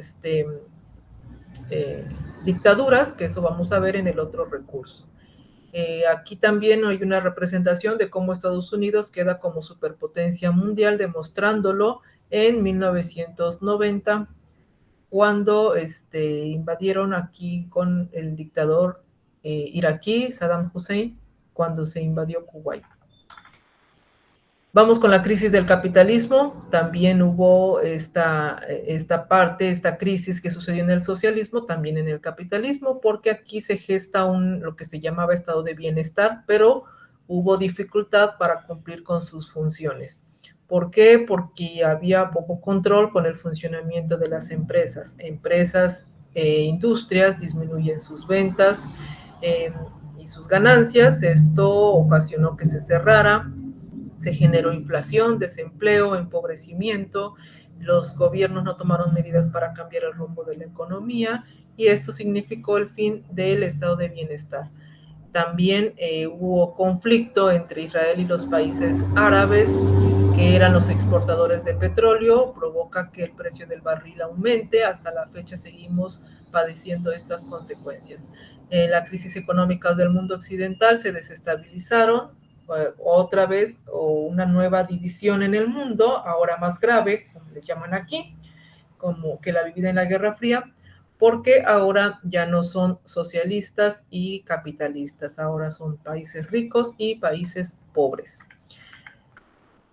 dictaduras, que eso vamos a ver en el otro recurso. Aquí también hay una representación de cómo Estados Unidos queda como superpotencia mundial, demostrándolo en 1990, cuando invadieron aquí con el dictador iraquí Saddam Hussein, cuando se invadió Kuwait. Vamos con la crisis del capitalismo. También hubo esta crisis que sucedió en el socialismo, también en el capitalismo, porque aquí se gesta lo que se llamaba estado de bienestar, pero hubo dificultad para cumplir con sus funciones. ¿Por qué? Porque había poco control con el funcionamiento de las empresas. Industrias disminuyen sus ventas y sus ganancias. Esto ocasionó que se cerrara. Se generó inflación, desempleo, empobrecimiento. Los gobiernos no tomaron medidas para cambiar el rumbo de la economía, y esto significó el fin del estado de bienestar. También hubo conflicto entre Israel y los países árabes, que eran los exportadores de petróleo, provoca que el precio del barril aumente. Hasta la fecha seguimos padeciendo estas consecuencias. La crisis económica del mundo occidental se desestabilizaron, otra vez, una nueva división en el mundo, ahora más grave, como le llaman aquí, como que la vivida en la Guerra Fría, porque ahora ya no son socialistas y capitalistas, ahora son países ricos y países pobres.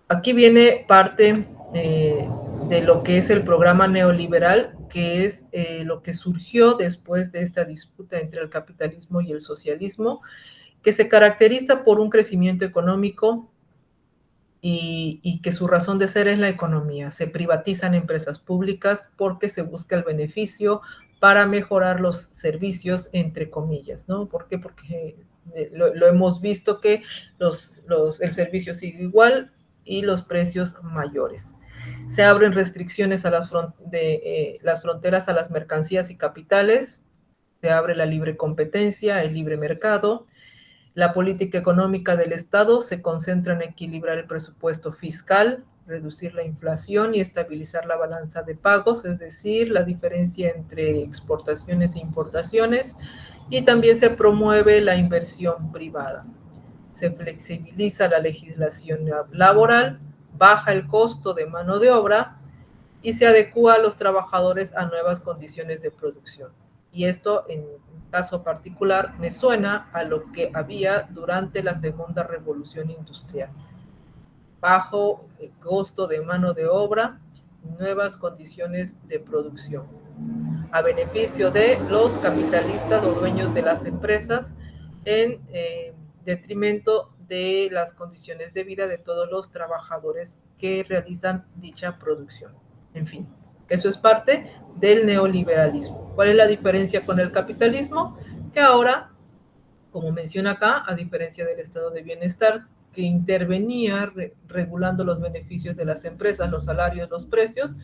Aquí viene parte de lo que es el programa neoliberal, que es lo que surgió después de esta disputa entre el capitalismo y el socialismo, que se caracteriza por un crecimiento económico y que su razón de ser es la economía. Se privatizan empresas públicas porque se busca el beneficio para mejorar los servicios, entre comillas, ¿no? ¿Por qué? Porque lo hemos visto que el servicio sigue igual y los precios mayores. Se abren restricciones a las fronteras a las mercancías y capitales, se abre la libre competencia, el libre mercado. La política económica del Estado se concentra en equilibrar el presupuesto fiscal, reducir la inflación y estabilizar la balanza de pagos, es decir, la diferencia entre exportaciones e importaciones, y también se promueve la inversión privada. Se flexibiliza la legislación laboral, baja el costo de mano de obra y se adecúa a los trabajadores a nuevas condiciones de producción. Y esto, en caso particular, me suena a lo que había durante la segunda revolución industrial. Bajo costo de mano de obra, nuevas condiciones de producción, a beneficio de los capitalistas o dueños de las empresas, en detrimento de las condiciones de vida de todos los trabajadores que realizan dicha producción. En fin, eso es parte del neoliberalismo. ¿Cuál es la diferencia con el capitalismo? Que ahora, como menciona acá, a diferencia del estado de bienestar, que intervenía regulando los beneficios de las empresas, los salarios, los precios,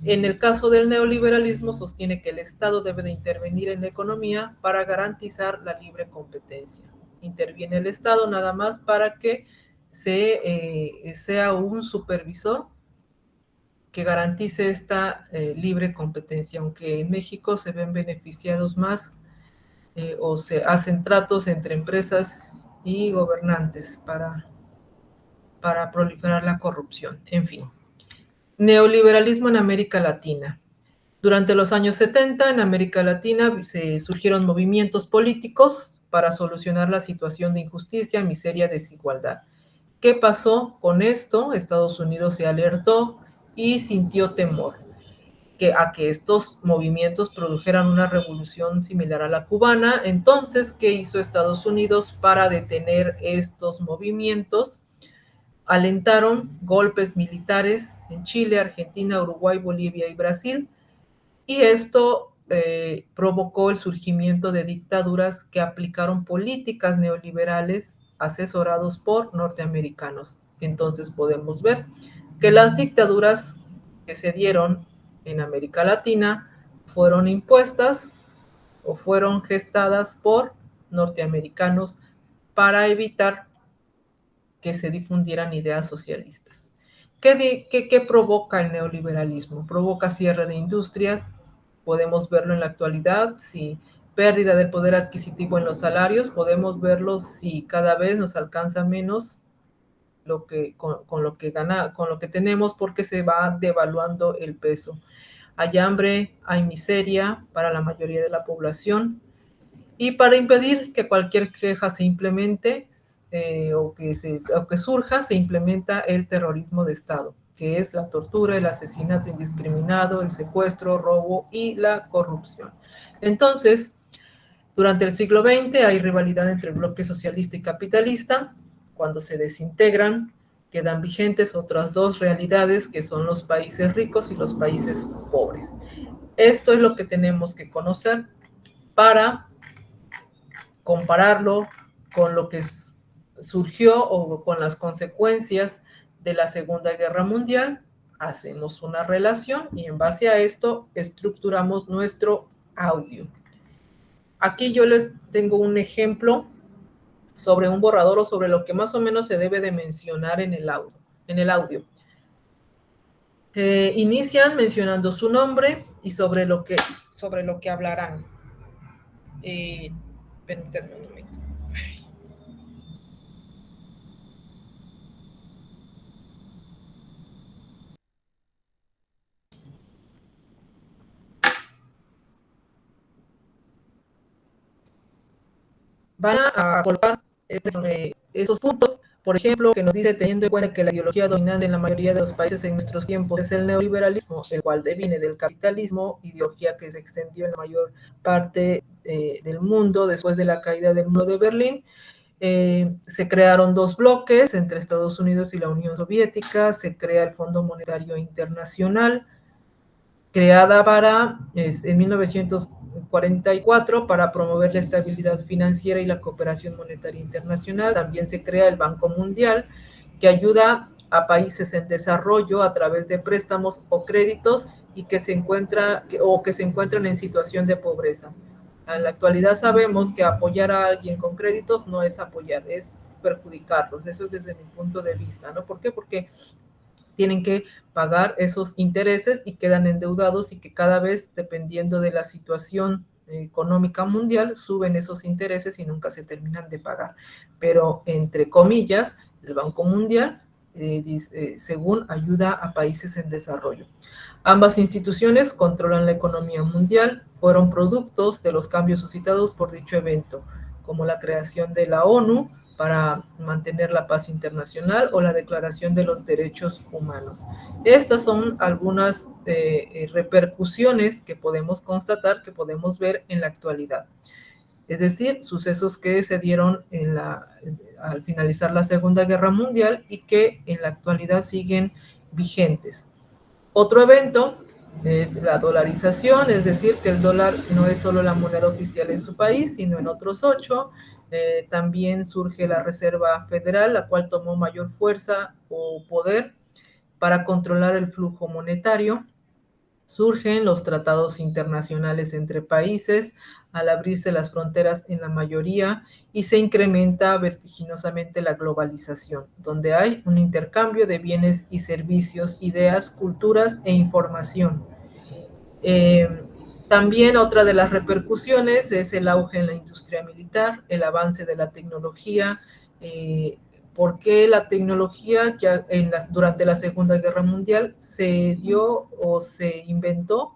en el caso del neoliberalismo sostiene que el Estado debe de intervenir en la economía para garantizar la libre competencia. Interviene el Estado nada más para que sea un supervisor que garantice esta libre competencia, aunque en México se ven beneficiados más o se hacen tratos entre empresas y gobernantes para para proliferar la corrupción. En fin. Neoliberalismo en América Latina. Durante los años 70 en América Latina se surgieron movimientos políticos para solucionar la situación de injusticia, miseria, desigualdad. ¿Qué pasó con esto? Estados Unidos se alertó y sintió temor a que estos movimientos produjeran una revolución similar a la cubana. Entonces, ¿qué hizo Estados Unidos para detener estos movimientos? Alentaron golpes militares en Chile, Argentina, Uruguay, Bolivia y Brasil, y esto provocó el surgimiento de dictaduras que aplicaron políticas neoliberales asesorados por norteamericanos. Entonces podemos ver que las dictaduras que se dieron en América Latina fueron impuestas o fueron gestadas por norteamericanos para evitar que se difundieran ideas socialistas. ¿Qué provoca el neoliberalismo? Provoca cierre de industrias, podemos verlo en la actualidad, si pérdida del poder adquisitivo en los salarios, podemos verlo si cada vez nos alcanza menos con lo que tenemos, porque se va devaluando el peso. Hay hambre, hay miseria para la mayoría de la población, y para impedir que cualquier queja se implemente o que surja, se implementa el terrorismo de Estado, que es la tortura, el asesinato indiscriminado, el secuestro, robo y la corrupción. Entonces, durante el siglo XX hay rivalidad entre el bloque socialista y capitalista. Cuando se desintegran, quedan vigentes otras dos realidades, que son los países ricos y los países pobres. Esto es lo que tenemos que conocer para compararlo con lo que surgió o con las consecuencias de la Segunda Guerra Mundial. Hacemos una relación y en base a esto estructuramos nuestro audio. Aquí yo les tengo un ejemplo sobre un borrador o sobre lo que más o menos se debe de mencionar en el audio. Inician mencionando su nombre y sobre lo que hablarán. Permítanme un momento. Van a colocar esos puntos, por ejemplo, que nos dice: teniendo en cuenta que la ideología dominante en la mayoría de los países en nuestros tiempos es el neoliberalismo, el cual deviene del capitalismo, ideología que se extendió en la mayor parte del mundo después de la caída del muro de Berlín. Se crearon dos bloques entre Estados Unidos y la Unión Soviética, se crea el Fondo Monetario Internacional, creada en 1944 para promover la estabilidad financiera y la cooperación monetaria internacional. También se crea el Banco Mundial, que ayuda a países en desarrollo a través de préstamos o créditos y que se encuentran en situación de pobreza. En la actualidad sabemos que apoyar a alguien con créditos no es apoyar, es perjudicarlos. Eso es desde mi punto de vista, ¿no? ¿Por qué? Porque tienen que pagar esos intereses y quedan endeudados, y que cada vez, dependiendo de la situación económica mundial, suben esos intereses y nunca se terminan de pagar. Pero, entre comillas, el Banco Mundial, según, ayuda a países en desarrollo. Ambas instituciones controlan la economía mundial, fueron productos de los cambios suscitados por dicho evento, como la creación de la ONU para mantener la paz internacional o la Declaración de los Derechos Humanos. Estas son algunas repercusiones que podemos constatar, que podemos ver en la actualidad. Es decir, sucesos que se dieron al finalizar la Segunda Guerra Mundial y que en la actualidad siguen vigentes. Otro evento es la dolarización, es decir, que el dólar no es solo la moneda oficial en su país, sino en otros 8. También surge la Reserva Federal, la cual tomó mayor fuerza o poder para controlar el flujo monetario. Surgen los tratados internacionales entre países al abrirse las fronteras en la mayoría, y se incrementa vertiginosamente la globalización, donde hay un intercambio de bienes y servicios, ideas, culturas e información. También otra de las repercusiones es el auge en la industria militar, el avance de la tecnología, Porque la tecnología que durante la Segunda Guerra Mundial se dio o se inventó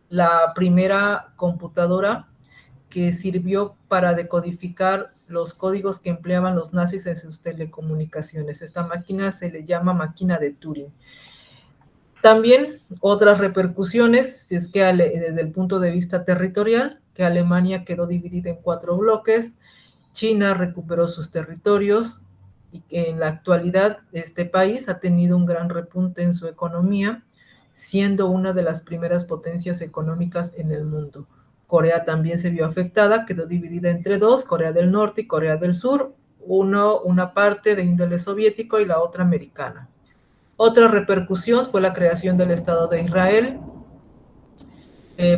la primera computadora que sirvió para decodificar los códigos que empleaban los nazis en sus telecomunicaciones. Esta máquina se le llama máquina de Turing. También otras repercusiones es que desde el punto de vista territorial, que Alemania quedó dividida en 4 bloques, China recuperó sus territorios y que en la actualidad este país ha tenido un gran repunte en su economía, siendo una de las primeras potencias económicas en el mundo. Corea también se vio afectada, quedó dividida entre 2, Corea del Norte y Corea del Sur, una parte de índole soviético y la otra americana. Otra repercusión fue la creación del Estado de Israel,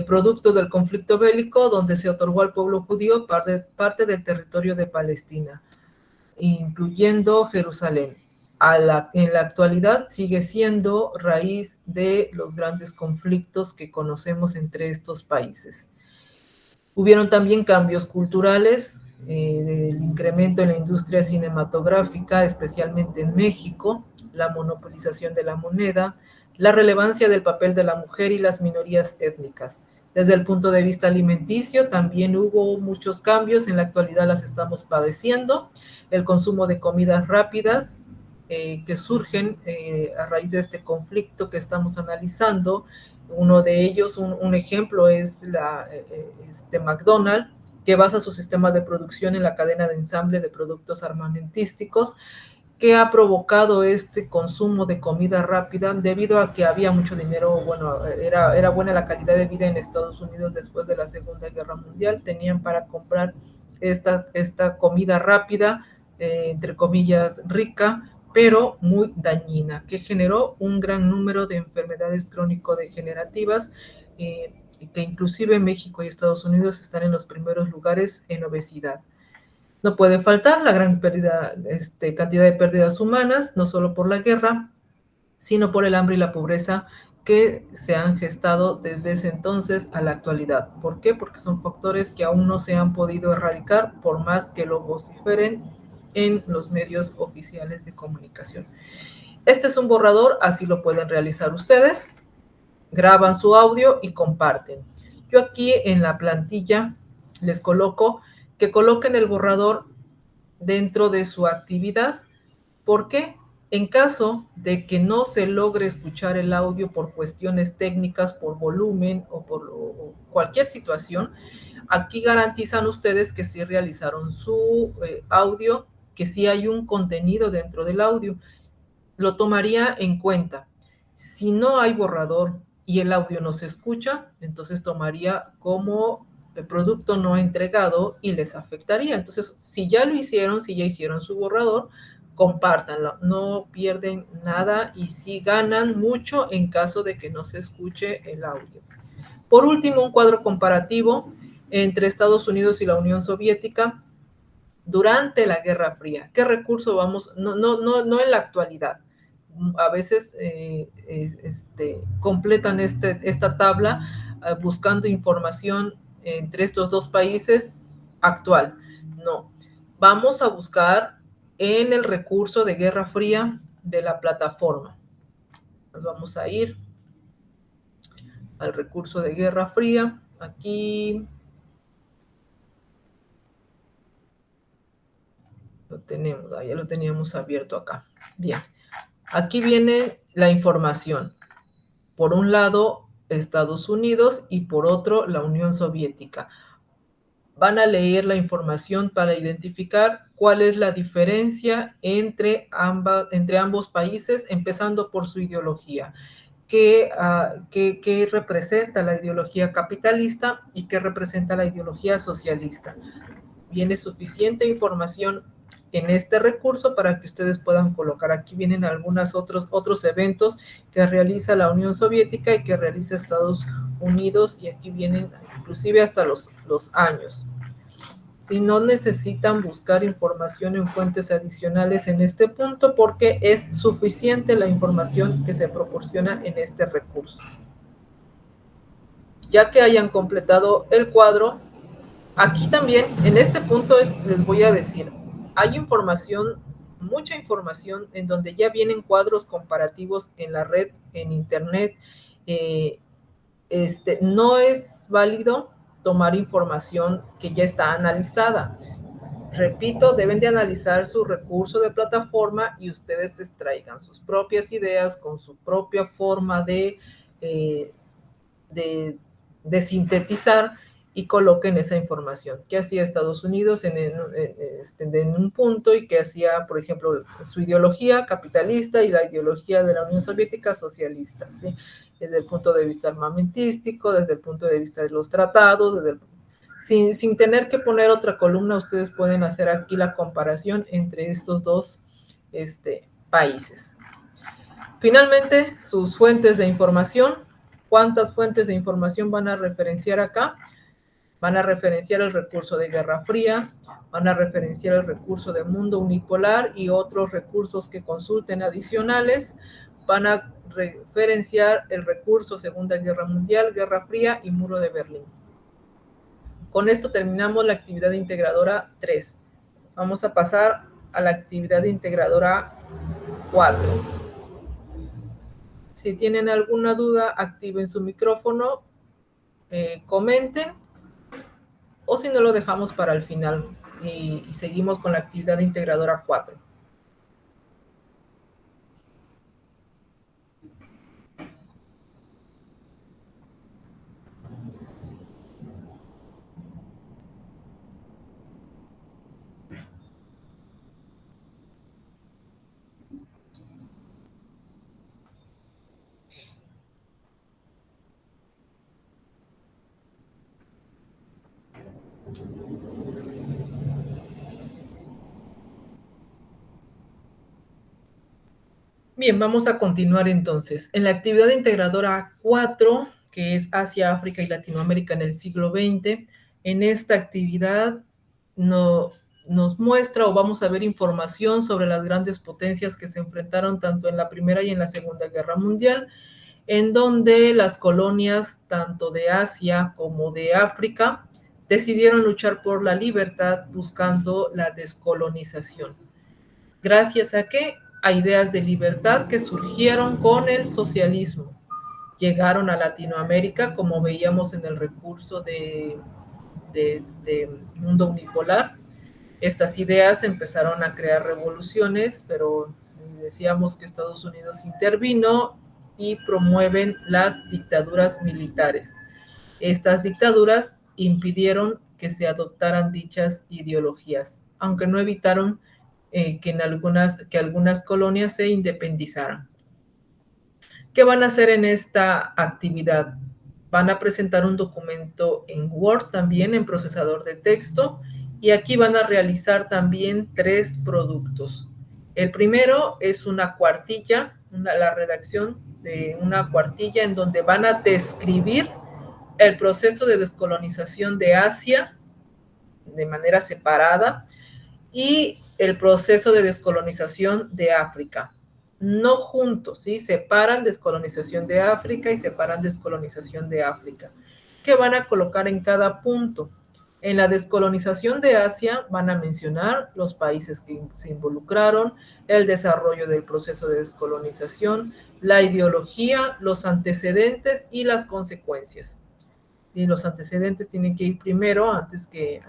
producto del conflicto bélico, donde se otorgó al pueblo judío parte del territorio de Palestina, incluyendo Jerusalén. En la actualidad sigue siendo raíz de los grandes conflictos que conocemos entre estos países. Hubieron también cambios culturales, el incremento en la industria cinematográfica, especialmente en México, la monopolización de la moneda, la relevancia del papel de la mujer y las minorías étnicas. Desde el punto de vista alimenticio, también hubo muchos cambios, en la actualidad las estamos padeciendo. El consumo de comidas rápidas que surgen a raíz de este conflicto que estamos analizando. Uno de ellos, un ejemplo es McDonald's, que basa su sistema de producción en la cadena de ensamble de productos armamentísticos, que ha provocado este consumo de comida rápida debido a que había mucho dinero. Bueno, era buena la calidad de vida en Estados Unidos después de la Segunda Guerra Mundial, tenían para comprar esta comida rápida, entre comillas, rica, pero muy dañina, que generó un gran número de enfermedades crónico-degenerativas, que inclusive México y Estados Unidos están en los primeros lugares en obesidad. No puede faltar la gran cantidad de pérdidas humanas, no solo por la guerra, sino por el hambre y la pobreza que se han gestado desde ese entonces a la actualidad. ¿Por qué? Porque son factores que aún no se han podido erradicar, por más que lo vociferen en los medios oficiales de comunicación. Este es un borrador, así lo pueden realizar ustedes. Graban su audio y comparten. Yo aquí en la plantilla les coloco que coloquen el borrador dentro de su actividad. ¿Por qué? En caso de que no se logre escuchar el audio por cuestiones técnicas, por volumen o por cualquier situación, aquí garantizan ustedes que sí realizaron su audio, que sí hay un contenido dentro del audio. Lo tomaría en cuenta. Si no hay borrador y el audio no se escucha, entonces tomaría como el producto no entregado y les afectaría. Entonces, si ya lo hicieron, si ya hicieron su borrador, compártanlo, no pierden nada y sí ganan mucho en caso de que no se escuche el audio. Por último, un cuadro comparativo entre Estados Unidos y la Unión Soviética durante la Guerra Fría. ¿Qué recurso vamos? No en la actualidad. A veces completan esta tabla buscando información entre estos dos países actual. No, vamos a buscar en el recurso de Guerra Fría de la plataforma. Nos vamos a ir al recurso de Guerra Fría. Aquí lo tenemos, ya lo teníamos abierto acá. Bien, aquí viene la información. Por un lado, Estados Unidos y por otro, la Unión Soviética. Van a leer la información para identificar cuál es la diferencia entre ambos países, empezando por su ideología. ¿Qué representa la ideología capitalista y qué representa la ideología socialista? Viene suficiente información en este recurso para que ustedes puedan colocar. Aquí vienen algunos otros eventos que realiza la Unión Soviética y que realiza Estados Unidos, y aquí vienen inclusive hasta los años. Si no necesitan buscar información en fuentes adicionales en este punto, porque es suficiente la información que se proporciona en este recurso. Ya que hayan completado el cuadro, aquí también, en este punto les voy a decir, hay información mucha información en donde ya vienen cuadros comparativos en la red, en internet. No es válido tomar información que ya está analizada. Repito, deben de analizar su recurso de plataforma y ustedes extraigan sus propias ideas con su propia forma de sintetizar y coloquen esa información. ¿Qué hacía Estados Unidos en un punto y qué hacía, por ejemplo, su ideología capitalista y la ideología de la Unión Soviética socialista? ¿Sí? Desde el punto de vista armamentístico, desde el punto de vista de los tratados, sin tener que poner otra columna, ustedes pueden hacer aquí la comparación entre estos dos países. Finalmente, sus fuentes de información. ¿Cuántas fuentes de información van a referenciar acá? Van a referenciar el recurso de Guerra Fría, van a referenciar el recurso de mundo unipolar y otros recursos que consulten adicionales, van a referenciar el recurso Segunda Guerra Mundial, Guerra Fría y Muro de Berlín. Con esto terminamos la actividad integradora 3. Vamos a pasar a la actividad integradora 4. Si tienen alguna duda, activen su micrófono, comenten, o si no lo dejamos para el final y seguimos con la actividad integradora 4. Bien, vamos a continuar entonces. En la actividad integradora 4, que es Asia, África y Latinoamérica en el siglo XX, en esta actividad nos muestra o vamos a ver información sobre las grandes potencias que se enfrentaron tanto en la Primera y en la Segunda Guerra Mundial, en donde las colonias tanto de Asia como de África decidieron luchar por la libertad buscando la descolonización. ¿Gracias a qué? A ideas de libertad que surgieron con el socialismo. Llegaron a Latinoamérica, como veíamos en el recurso de este mundo unipolar. Estas ideas empezaron a crear revoluciones, pero decíamos que Estados Unidos intervino y promueven las dictaduras militares. Estas dictaduras impidieron que se adoptaran dichas ideologías, aunque no evitaron que algunas colonias se independizaran. ¿Qué van a hacer en esta actividad? Van a presentar un documento en Word, también en procesador de texto, y aquí van a realizar también 3 productos. El primero es una cuartilla, la redacción de una cuartilla en donde van a describir el proceso de descolonización de Asia de manera separada y el proceso de descolonización de África. No juntos, ¿sí? Separan descolonización de África y separan descolonización de África. ¿Qué van a colocar en cada punto? En la descolonización de Asia van a mencionar los países que se involucraron, el desarrollo del proceso de descolonización, la ideología, los antecedentes y las consecuencias. Y los antecedentes tienen que ir primero antes que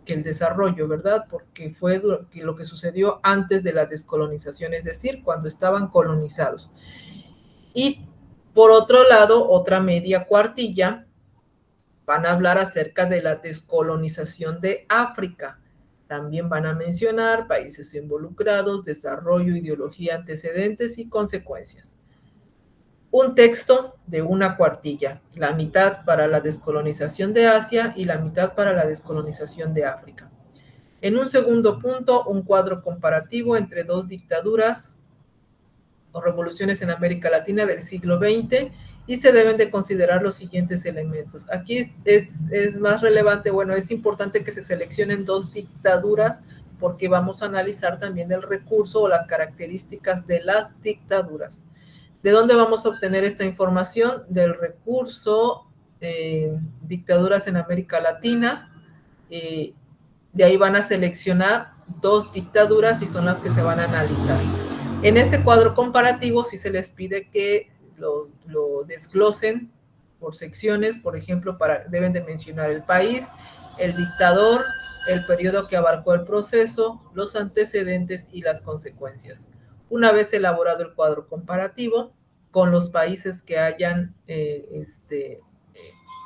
el desarrollo, ¿verdad? Porque fue lo que sucedió antes de la descolonización, es decir, cuando estaban colonizados. Y por otro lado, otra media cuartilla, van a hablar acerca de la descolonización de África. También van a mencionar países involucrados, desarrollo, ideología, antecedentes y consecuencias. Un texto de una cuartilla, la mitad para la descolonización de Asia y la mitad para la descolonización de África. En un segundo punto, un cuadro comparativo entre 2 dictaduras o revoluciones en América Latina del siglo XX y se deben de considerar los siguientes elementos. Aquí es más relevante, bueno, es importante que se seleccionen 2 dictaduras porque vamos a analizar también el recurso o las características de las dictaduras. ¿De dónde vamos a obtener esta información? Del recurso Dictaduras en América Latina. De ahí van a seleccionar dos dictaduras y son las que se van a analizar. En este cuadro comparativo sí se les pide que lo desglosen por secciones, por ejemplo, deben de mencionar el país, el dictador, el periodo que abarcó el proceso, los antecedentes y las consecuencias. Una vez elaborado el cuadro comparativo, con los países que hayan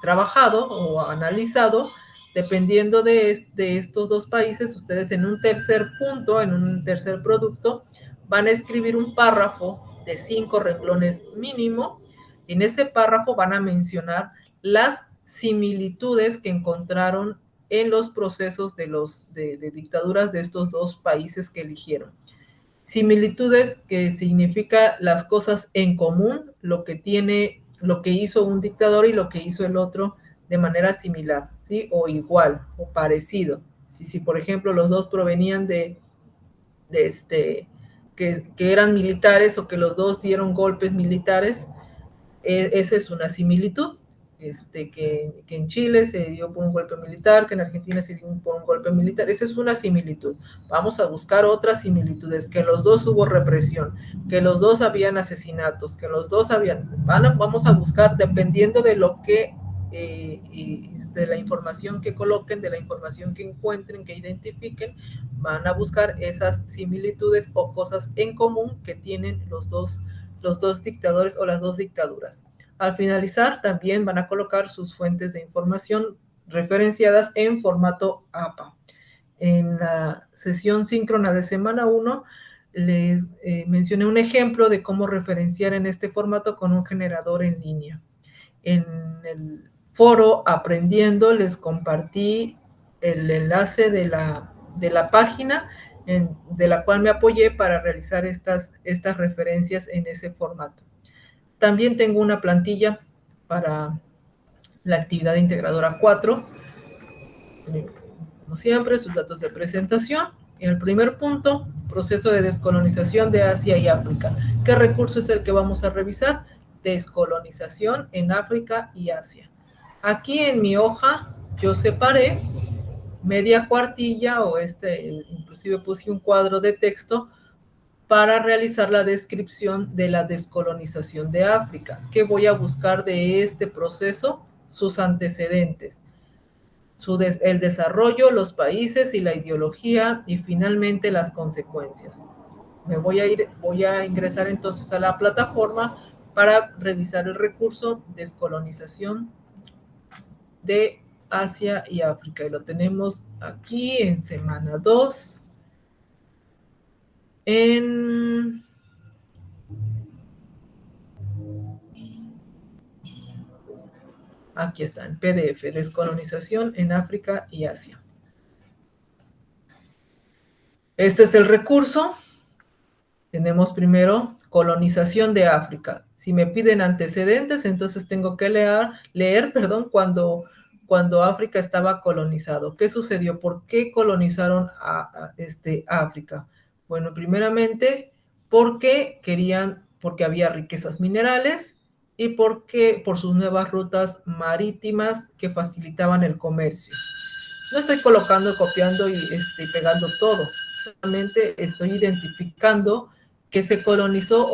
trabajado o analizado, dependiendo de estos dos países, ustedes en un tercer punto, en un tercer producto, van a escribir un párrafo de 5 renglones mínimo. En ese párrafo van a mencionar las similitudes que encontraron en los procesos de dictaduras de estos dos países que eligieron. Similitudes que significa las cosas en común, lo que hizo un dictador y lo que hizo el otro de manera similar, ¿sí? O igual, o parecido. Si por ejemplo, los dos provenían que eran militares o que los dos dieron golpes militares, esa es una similitud. Que en Chile se dio por un golpe militar, que en Argentina se dio por un golpe militar, esa es una similitud. Vamos a buscar otras similitudes, que los dos hubo represión, que los dos habían asesinatos, que los dos vamos a buscar dependiendo de lo que, de la información que coloquen, de la información que encuentren, que identifiquen, van a buscar esas similitudes o cosas en común que tienen los dos dictadores o las dos dictaduras. Al finalizar, también van a colocar sus fuentes de información referenciadas en formato APA. En la sesión síncrona de semana 1, les mencioné un ejemplo de cómo referenciar en este formato con un generador en línea. En el foro Aprendiendo les compartí el enlace de la página de la cual me apoyé para realizar estas referencias en ese formato. También tengo una plantilla para la actividad integradora 4. Como siempre, sus datos de presentación. En el primer punto, proceso de descolonización de Asia y África. ¿Qué recurso es el que vamos a revisar? Descolonización en África y Asia. Aquí en mi hoja yo separé media cuartilla o inclusive puse un cuadro de texto para realizar la descripción de la descolonización de África. ¿Qué voy a buscar de este proceso? Sus antecedentes, el desarrollo, los países y la ideología, y finalmente las consecuencias. Voy a ingresar entonces a la plataforma para revisar el recurso descolonización de Asia y África. Y lo tenemos aquí en semana 2. Aquí está, en PDF, descolonización en África y Asia. Este es el recurso. Tenemos primero colonización de África. Si me piden antecedentes, entonces tengo que leer cuando África estaba colonizado. ¿Qué sucedió? ¿Por qué colonizaron África? Bueno, primeramente, porque había riquezas minerales y por sus nuevas rutas marítimas que facilitaban el comercio. No estoy colocando, copiando y pegando todo. Solamente estoy identificando que se colonizó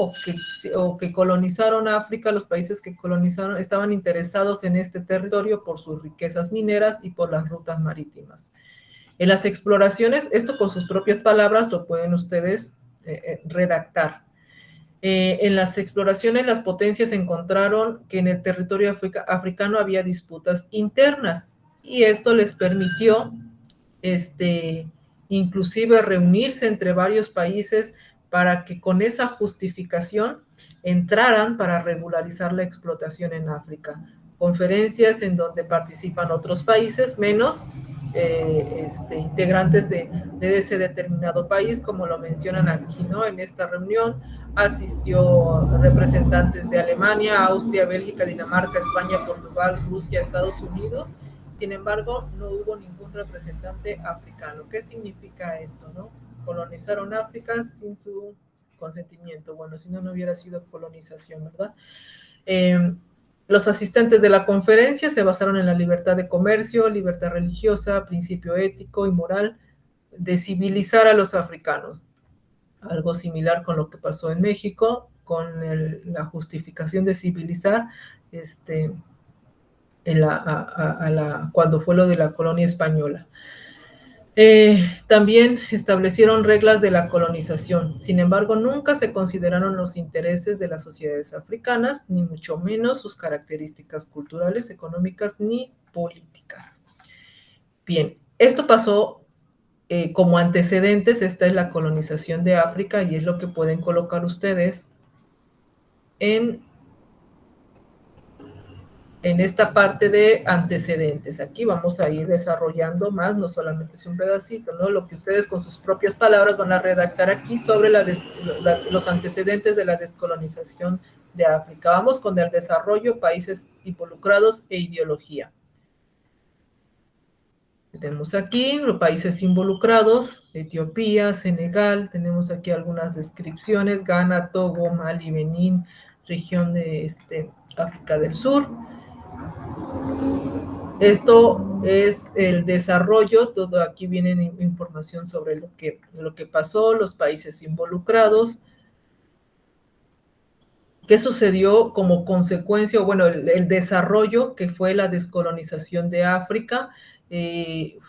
o que colonizaron África. Los países que colonizaron estaban interesados en este territorio por sus riquezas mineras y por las rutas marítimas. En las exploraciones, esto con sus propias palabras lo pueden ustedes redactar. En las exploraciones, las potencias encontraron que en el territorio africano había disputas internas y esto les permitió inclusive reunirse entre varios países para que con esa justificación entraran para regularizar la explotación en África. Conferencias en donde participan otros países menos integrantes de ese determinado país, como lo mencionan aquí, ¿no? En esta reunión asistió representantes de Alemania, Austria, Bélgica, Dinamarca, España, Portugal, Rusia, Estados Unidos. Sin embargo, no hubo ningún representante africano. ¿Qué significa esto, no? Colonizaron África sin su consentimiento. Bueno, si no, no hubiera sido colonización, ¿verdad? Los asistentes de la conferencia se basaron en la libertad de comercio, libertad religiosa, principio ético y moral, de civilizar a los africanos. Algo similar con lo que pasó en México, con la justificación de civilizar, cuando fue lo de la colonia española. También establecieron reglas de la colonización. Sin embargo, nunca se consideraron los intereses de las sociedades africanas, ni mucho menos sus características culturales, económicas ni políticas. Bien, esto pasó como antecedentes. Esta es la colonización de África y es lo que pueden colocar ustedes en esta parte de antecedentes. Aquí vamos a ir desarrollando más, no solamente es un pedacito, ¿no? Lo que ustedes con sus propias palabras van a redactar aquí sobre los antecedentes de la descolonización de África. Vamos con el desarrollo, países involucrados e ideología. Tenemos aquí los países involucrados: Etiopía, Senegal, tenemos aquí algunas descripciones: Ghana, Togo, Mali, Benín, región de África del Sur. Esto es el desarrollo, todo aquí viene información sobre lo que pasó, los países involucrados, qué sucedió como consecuencia, o bueno, el desarrollo que fue la descolonización de África.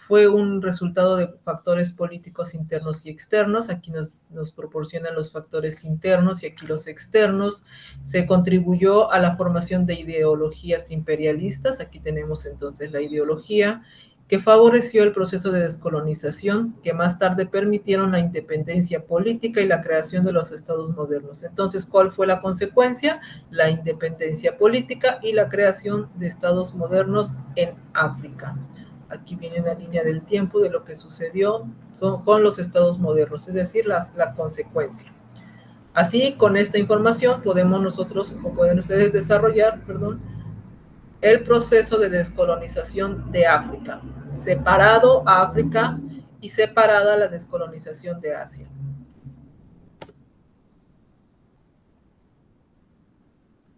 Fue un resultado de factores políticos internos y externos. Aquí nos proporcionan los factores internos y aquí los externos. Se contribuyó a la formación de ideologías imperialistas. Aquí tenemos entonces la ideología que favoreció el proceso de descolonización, que más tarde permitieron la independencia política y la creación de los estados modernos. Entonces, ¿cuál fue la consecuencia? La independencia política y la creación de estados modernos en África. Aquí viene una línea del tiempo de lo que sucedió con los estados modernos, es decir, la consecuencia. Así, con esta información podemos nosotros, o pueden ustedes desarrollar, el proceso de descolonización de África, separado a África y separada la descolonización de Asia.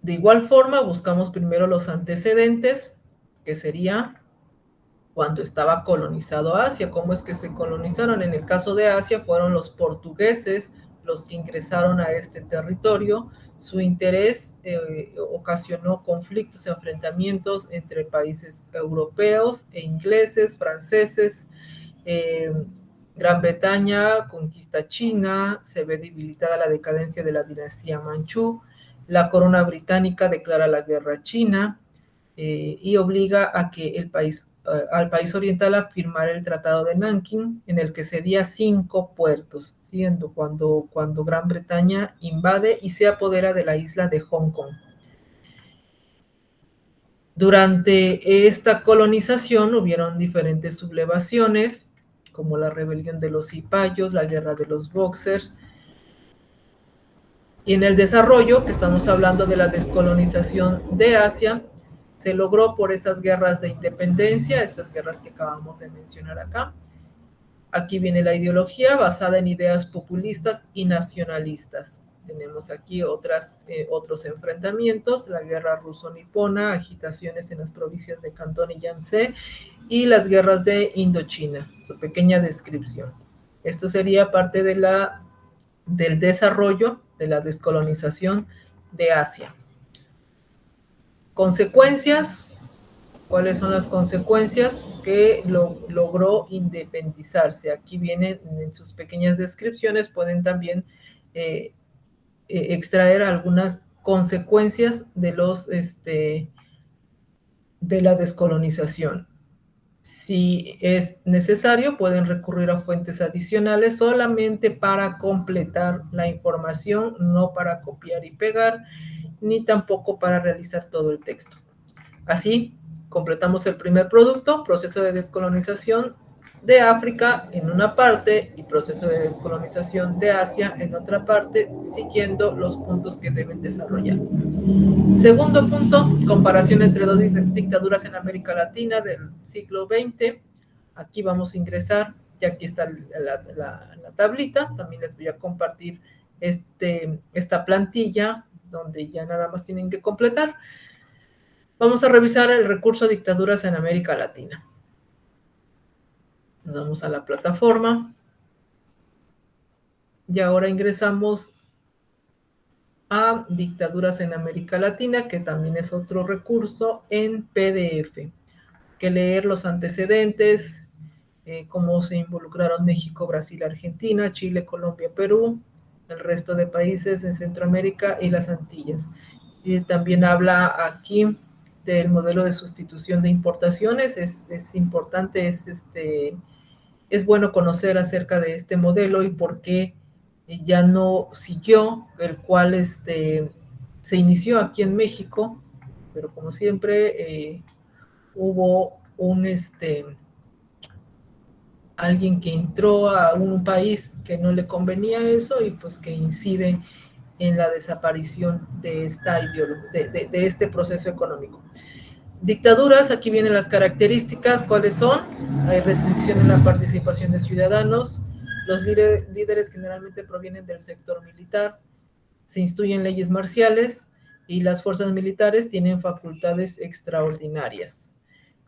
De igual forma, buscamos primero los antecedentes, que sería cuando estaba colonizado Asia. ¿Cómo es que se colonizaron? En el caso de Asia fueron los portugueses los que ingresaron a este territorio. Su interés ocasionó conflictos, enfrentamientos entre países europeos e ingleses, franceses. Gran Bretaña conquista China, se ve debilitada la decadencia de la dinastía Manchú. La corona británica declara la guerra a China y obliga a que al país oriental a firmar el Tratado de Nankín, en el que cedía 5 puertos, siendo cuando Gran Bretaña invade y se apodera de la isla de Hong Kong. Durante esta colonización hubieron diferentes sublevaciones, como la rebelión de los cipayos, la guerra de los bóxers. Y en el desarrollo, que estamos hablando de la descolonización de Asia, se logró por esas guerras de independencia, estas guerras que acabamos de mencionar acá. Aquí viene la ideología basada en ideas populistas y nacionalistas. Tenemos aquí otros enfrentamientos: la guerra ruso-nipona, agitaciones en las provincias de Cantón y Yangtze, y las guerras de Indochina. Su pequeña descripción. Esto sería parte del desarrollo de la descolonización de Asia. Consecuencias. ¿Cuáles son las consecuencias? Que logró independizarse. Aquí vienen en sus pequeñas descripciones, pueden también extraer algunas consecuencias de la descolonización. Si es necesario, pueden recurrir a fuentes adicionales solamente para completar la información, no para copiar y pegar, ni tampoco para realizar todo el texto. Así, completamos el primer producto: proceso de descolonización de África en una parte y proceso de descolonización de Asia en otra parte, siguiendo los puntos que deben desarrollar. Segundo punto: comparación entre dos dictaduras en América Latina del siglo XX. Aquí vamos a ingresar, y aquí está la tablita. También les voy a compartir esta plantilla, donde ya nada más tienen que completar. Vamos a revisar el recurso dictaduras en América Latina. Nos vamos a la plataforma. Y ahora ingresamos a dictaduras en América Latina, que también es otro recurso en PDF, que leer los antecedentes, cómo se involucraron México, Brasil, Argentina, Chile, Colombia, Perú, el resto de países en Centroamérica y las Antillas. Y también habla aquí del modelo de sustitución de importaciones. Es importante, es bueno conocer acerca de este modelo y por qué ya no siguió, el cual se inició aquí en México, pero como siempre hubo alguien que entró a un país que no le convenía eso y pues que incide en la desaparición de este proceso económico. Dictaduras, aquí vienen las características, ¿cuáles son? Hay restricción en la participación de ciudadanos, los líderes generalmente provienen del sector militar, se instituyen leyes marciales y las fuerzas militares tienen facultades extraordinarias.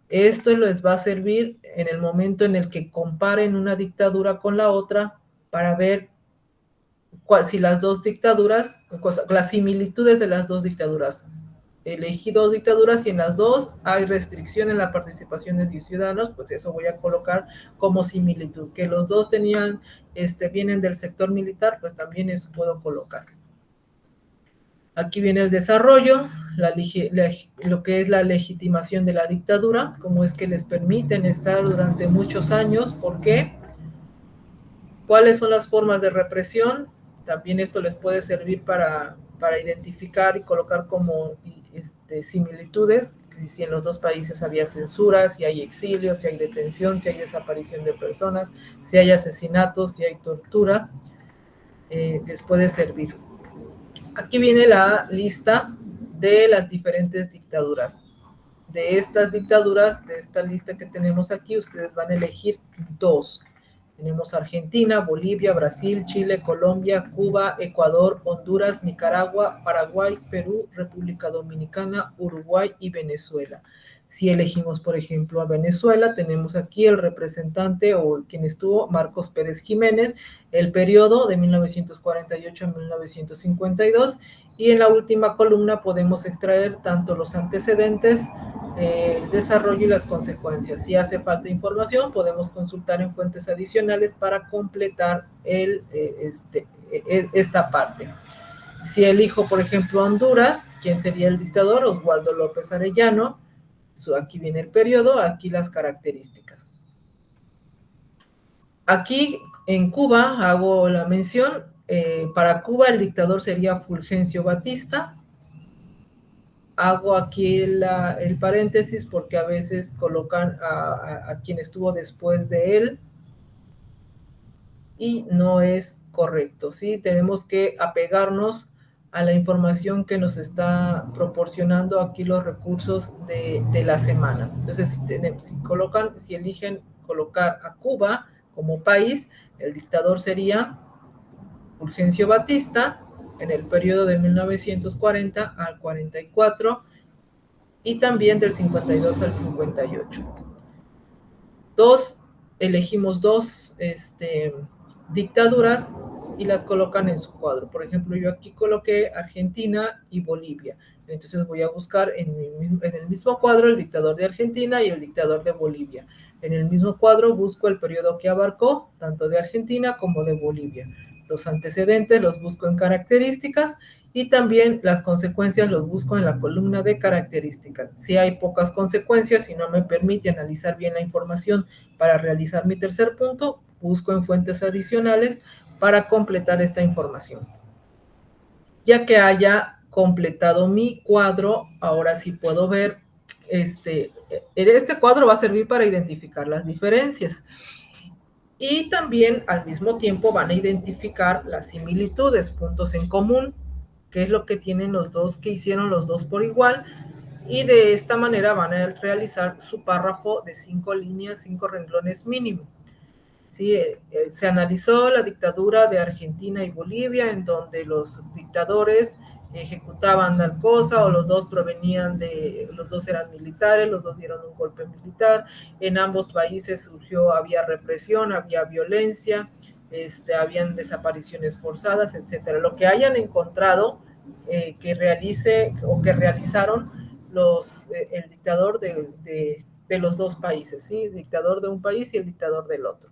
Esto les va a servir en el momento en el que comparen una dictadura con la otra para ver si las dos dictaduras, las similitudes de las dos dictaduras. Elegí dos dictaduras y en las dos hay restricción en la participación de ciudadanos, pues eso voy a colocar como similitud. Que los dos vienen del sector militar, pues también eso puedo colocar. Aquí viene el desarrollo, lo que es la legitimación de la dictadura, cómo es que les permiten estar durante muchos años, ¿por qué? ¿Cuáles son las formas de represión? También esto les puede servir para identificar y colocar como similitudes, si en los dos países había censura, si hay exilio, si hay detención, si hay desaparición de personas, si hay asesinatos, si hay tortura, les puede servir. Aquí viene la lista de las diferentes dictaduras. De estas dictaduras, de esta lista que tenemos aquí, ustedes van a elegir dos. Tenemos Argentina, Bolivia, Brasil, Chile, Colombia, Cuba, Ecuador, Honduras, Nicaragua, Paraguay, Perú, República Dominicana, Uruguay y Venezuela. Si elegimos, por ejemplo, a Venezuela, tenemos aquí el representante o quien estuvo, Marcos Pérez Jiménez, el periodo de 1948 a 1952, y en la última columna podemos extraer tanto los antecedentes, el desarrollo y las consecuencias. Si hace falta información, podemos consultar en fuentes adicionales para completar esta parte. Si elijo, por ejemplo, Honduras, ¿quién sería el dictador? Oswaldo López Arellano. Aquí viene el periodo, aquí las características. Aquí en Cuba hago la mención, para Cuba el dictador sería Fulgencio Batista. Hago aquí el paréntesis porque a veces colocan a quien estuvo después de él y no es correcto, ¿sí? Tenemos que apegarnos a la información que nos está proporcionando aquí los recursos de la semana. Entonces, si eligen colocar a Cuba como país, el dictador sería Fulgencio Batista en el periodo de 1940 al 44 y también del 52 al 58. Elegimos dos dictaduras y las colocan en su cuadro. Por ejemplo, yo aquí coloqué Argentina y Bolivia. Entonces voy a buscar en el mismo cuadro el dictador de Argentina y el dictador de Bolivia. En el mismo cuadro busco el periodo que abarcó, tanto de Argentina como de Bolivia. Los antecedentes los busco en características y también las consecuencias los busco en la columna de características. Si hay pocas consecuencias y no me permite analizar bien la información para realizar mi tercer punto, busco en fuentes adicionales para completar esta información. Ya que haya completado mi cuadro, ahora sí puedo ver, este cuadro va a servir para identificar las diferencias. Y también al mismo tiempo van a identificar las similitudes, puntos en común, que es lo que tienen los dos, que hicieron los dos por igual, y de esta manera van a realizar su párrafo de 5 líneas, 5 renglones mínimo. Sí, se analizó la dictadura de Argentina y Bolivia, en donde los dictadores ejecutaban tal cosa, o los dos eran militares, los dos dieron un golpe militar, en ambos países había represión, había violencia, habían desapariciones forzadas, etcétera. Lo que hayan encontrado que realice o que realizaron el dictador de los dos países, ¿sí? El dictador de un país y el dictador del otro.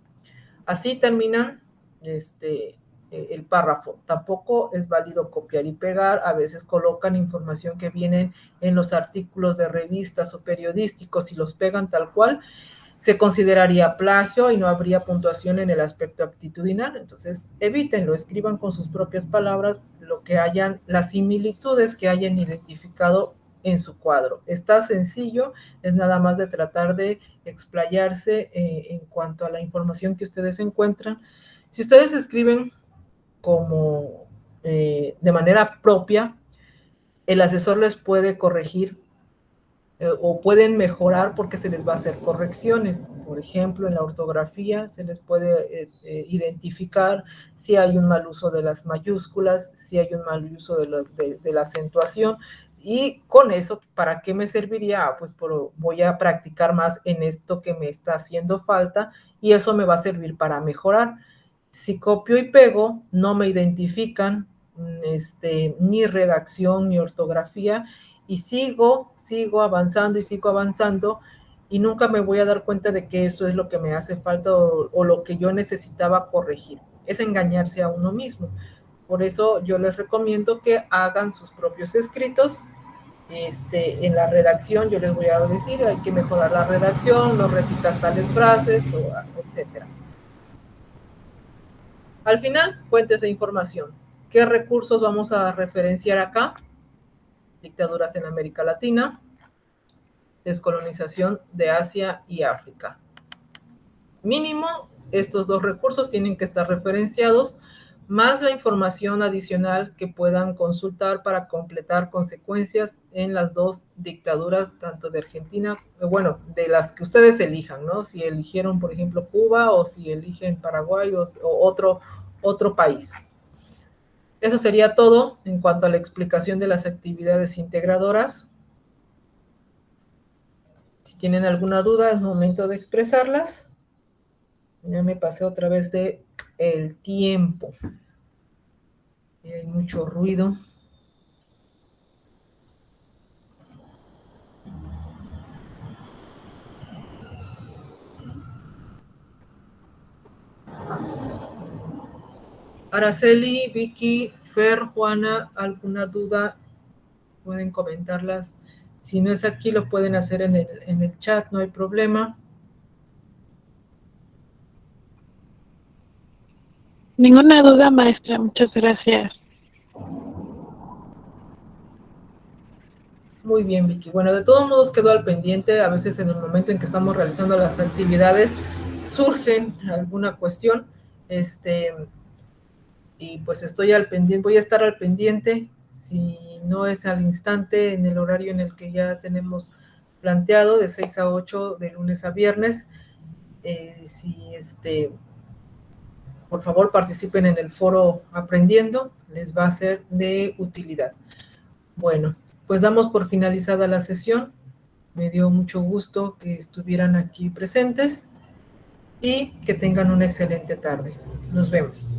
Así terminan el párrafo. Tampoco es válido copiar y pegar. A veces colocan información que viene en los artículos de revistas o periodísticos y los pegan tal cual. Se consideraría plagio y no habría puntuación en el aspecto actitudinal. Entonces, evítenlo, escriban con sus propias palabras las similitudes que hayan identificado en su cuadro. Está sencillo, es nada más de tratar de explayarse en cuanto a la información que ustedes encuentran. Si ustedes escriben como de manera propia, el asesor les puede corregir o pueden mejorar porque se les va a hacer correcciones. Por ejemplo, en la ortografía se les puede identificar si hay un mal uso de las mayúsculas, si hay un mal uso de la acentuación. Y con eso, ¿para qué me serviría? Pues voy a practicar más en esto que me está haciendo falta y eso me va a servir para mejorar. Si copio y pego, no me identifican ni redacción ni ortografía, y sigo avanzando y nunca me voy a dar cuenta de que eso es lo que me hace falta o lo que yo necesitaba corregir. Es engañarse a uno mismo. Por eso yo les recomiendo que hagan sus propios escritos. En la redacción yo les voy a decir, hay que mejorar la redacción, no repitas tales frases, etcétera. Al final, fuentes de información. ¿Qué recursos vamos a referenciar acá? Dictaduras en América Latina, descolonización de Asia y África. Mínimo, estos dos recursos tienen que estar referenciados, más la información adicional que puedan consultar para completar consecuencias en las dos dictaduras, tanto de Argentina, de las que ustedes elijan, ¿no? Si eligieron, por ejemplo, Cuba, o si eligen Paraguay o otro país. Eso sería todo en cuanto a la explicación de las actividades integradoras. Si tienen alguna duda, es momento de expresarlas. Ya me pasé otra vez de el tiempo. Y hay mucho ruido. Araceli, Vicky, Fer, Juana, ¿alguna duda? Pueden comentarlas. Si no es aquí, lo pueden hacer en el chat, no hay problema. Ninguna duda, maestra. Muchas gracias. Muy bien, Vicky. Bueno, de todos modos quedó al pendiente. A veces en el momento en que estamos realizando las actividades surgen alguna cuestión. Y pues estoy al pendiente, voy a estar al pendiente. Si no es al instante, en el horario en el que ya tenemos planteado, de 6 a 8, de lunes a viernes. Por favor, participen en el foro Aprendiendo, les va a ser de utilidad. Bueno, pues damos por finalizada la sesión. Me dio mucho gusto que estuvieran aquí presentes y que tengan una excelente tarde. Nos vemos.